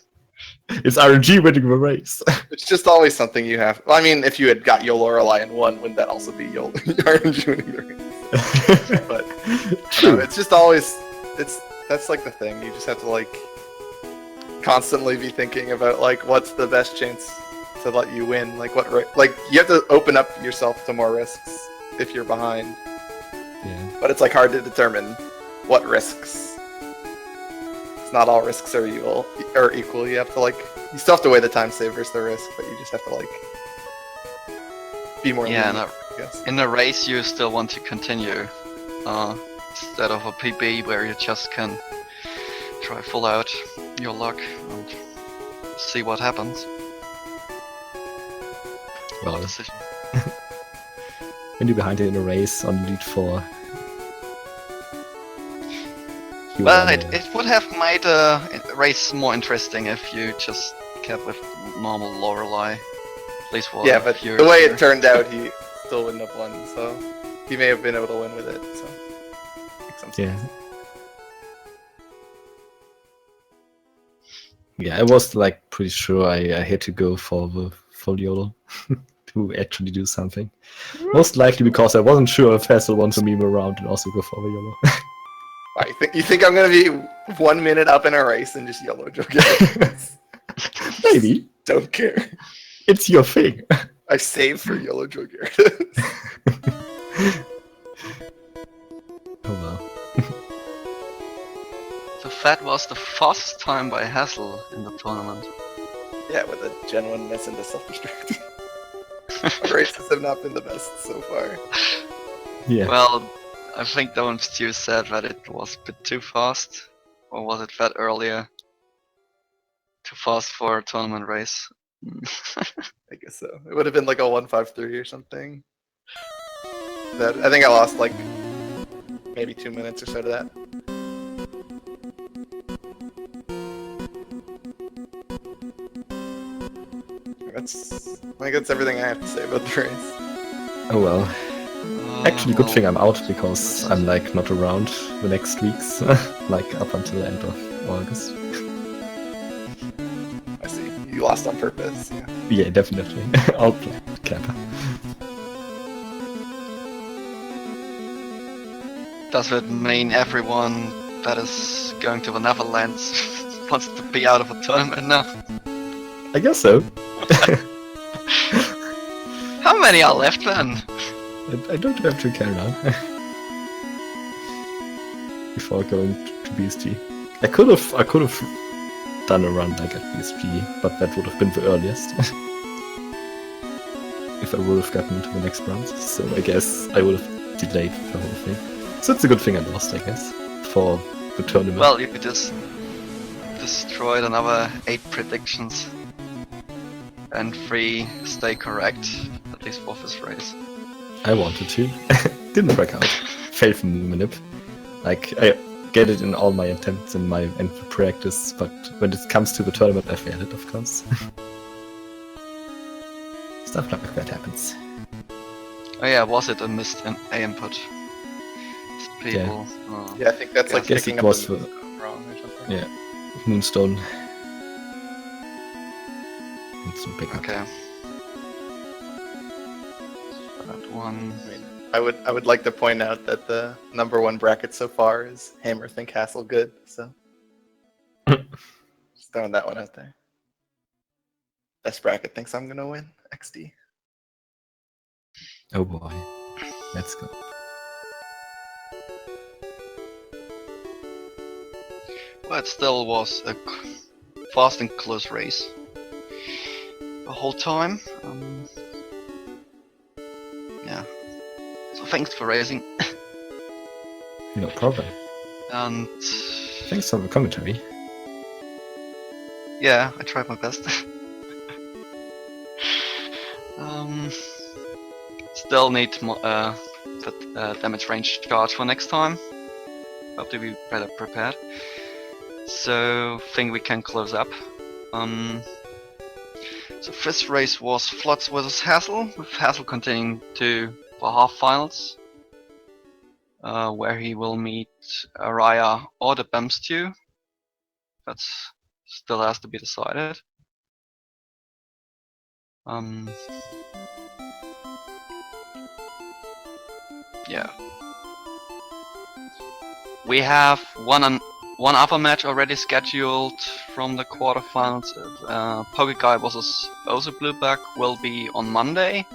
It's RNG winning the race. it's just always something you have. Well, I mean, if you had got Yolorelai and won, wouldn't that also be RNG winning the race? But I don't know, it's just always that's like the thing. You just have to like constantly be thinking about like what's the best chance to let you win. Like like you have to open up yourself to more risks if you're behind. Yeah. But it's like hard to determine what risks. It's not all risks are equal. You have to like you still have to weigh the time save versus the risk, but you just have to like be more. Yeah, lenient, I guess. in the race you still want to continue instead of a PB where you just can try full out your luck and see what happens. Well, Decision. when you're behind in a race on lead 4. Well, it would have made the race more interesting if you just kept with normal Lorelei. At least for Yeah, a but few the way years it turned out, he still wouldn't have won. So he may have been able to win with it. So makes sense. Yeah. Yeah, I was like pretty sure I had to go for the full YOLO to actually do something. Most likely because I wasn't sure if Hassel wants to meme around and also go for the YOLO. You think I'm gonna be 1 minute up in a race and just YOLO joke it? Maybe. Don't care. It's your thing. I saved for YOLO joke it. Oh well. So that was the fastest time by Hassel in the tournament. Yeah, with a Gen 1 miss into self-destruct. Our races have not been the best so far. Yeah. Well, I think Don Stew said that it was a bit too fast. Or was it that earlier? Too fast for a tournament race. I guess so. It would have been like a 153 or something. That I think I lost like maybe 2 minutes or so to that. I think that's everything I have to say about the race. Oh well. Actually, good thing I'm out because I'm like not around the next weeks. Like up until the end of August. I see. You lost on purpose. Yeah. Yeah, definitely. Outplayed Kappa. Does that mean everyone that is going to the Netherlands wants to be out of a tournament now? I guess so. How many are left then? I don't have to carry on. Before going to BSG. I could have done a run like at BSG, but that would have been the earliest. If I would have gotten into the next round. So I guess I would have delayed the whole thing. So it's a good thing I lost, I guess, for the tournament. Well, you just destroyed another 8 predictions. And 3 stay correct, at least for this race. I wanted to. Didn't work out. Failed from the manip. Like, I get it in all my attempts in my practice, but when it comes to the tournament, I fail it, of course. Stuff like that happens. Oh yeah, was it a missed A input? People. Yeah, I think that's like guess picking it up was the for- wrong or something. Yeah, Moonstone. It's a big one. Okay. That one. I mean, I would like to point out that the #1 bracket so far is Hammer Think Castle good. So just throwing that one out there. Best bracket thinks I'm gonna win. XD. Oh boy, let's go. Well, it still was a fast and close race the whole time. Yeah. So thanks for racing. No problem. And Thanks for the commentary. yeah, I tried my best. Still need damage range charge for next time. Hope to be better prepared. So think we can close up. So first race was Flutz versus Hassel, with Hassel continuing to for half finals, where he will meet Araya or the Bemstew. That's still has to be decided. Yeah. We have one other match already scheduled from the quarterfinals. Pokeguy vs Ozu Blueback will be on Monday,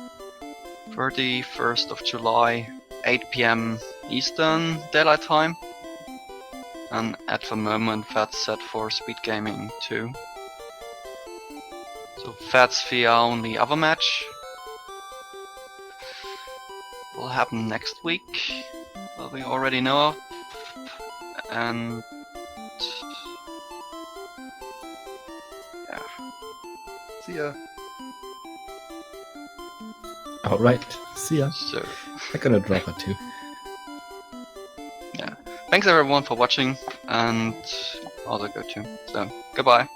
31st of July, 8 PM Eastern Daylight Time. And at the moment that's set for Speed Gaming 2. So that's the only other match. Will happen next week, that we already know of. And yeah. See ya. Alright, see ya. So I'm gonna drop it too. yeah. Thanks everyone for watching, and I'll go too. So goodbye.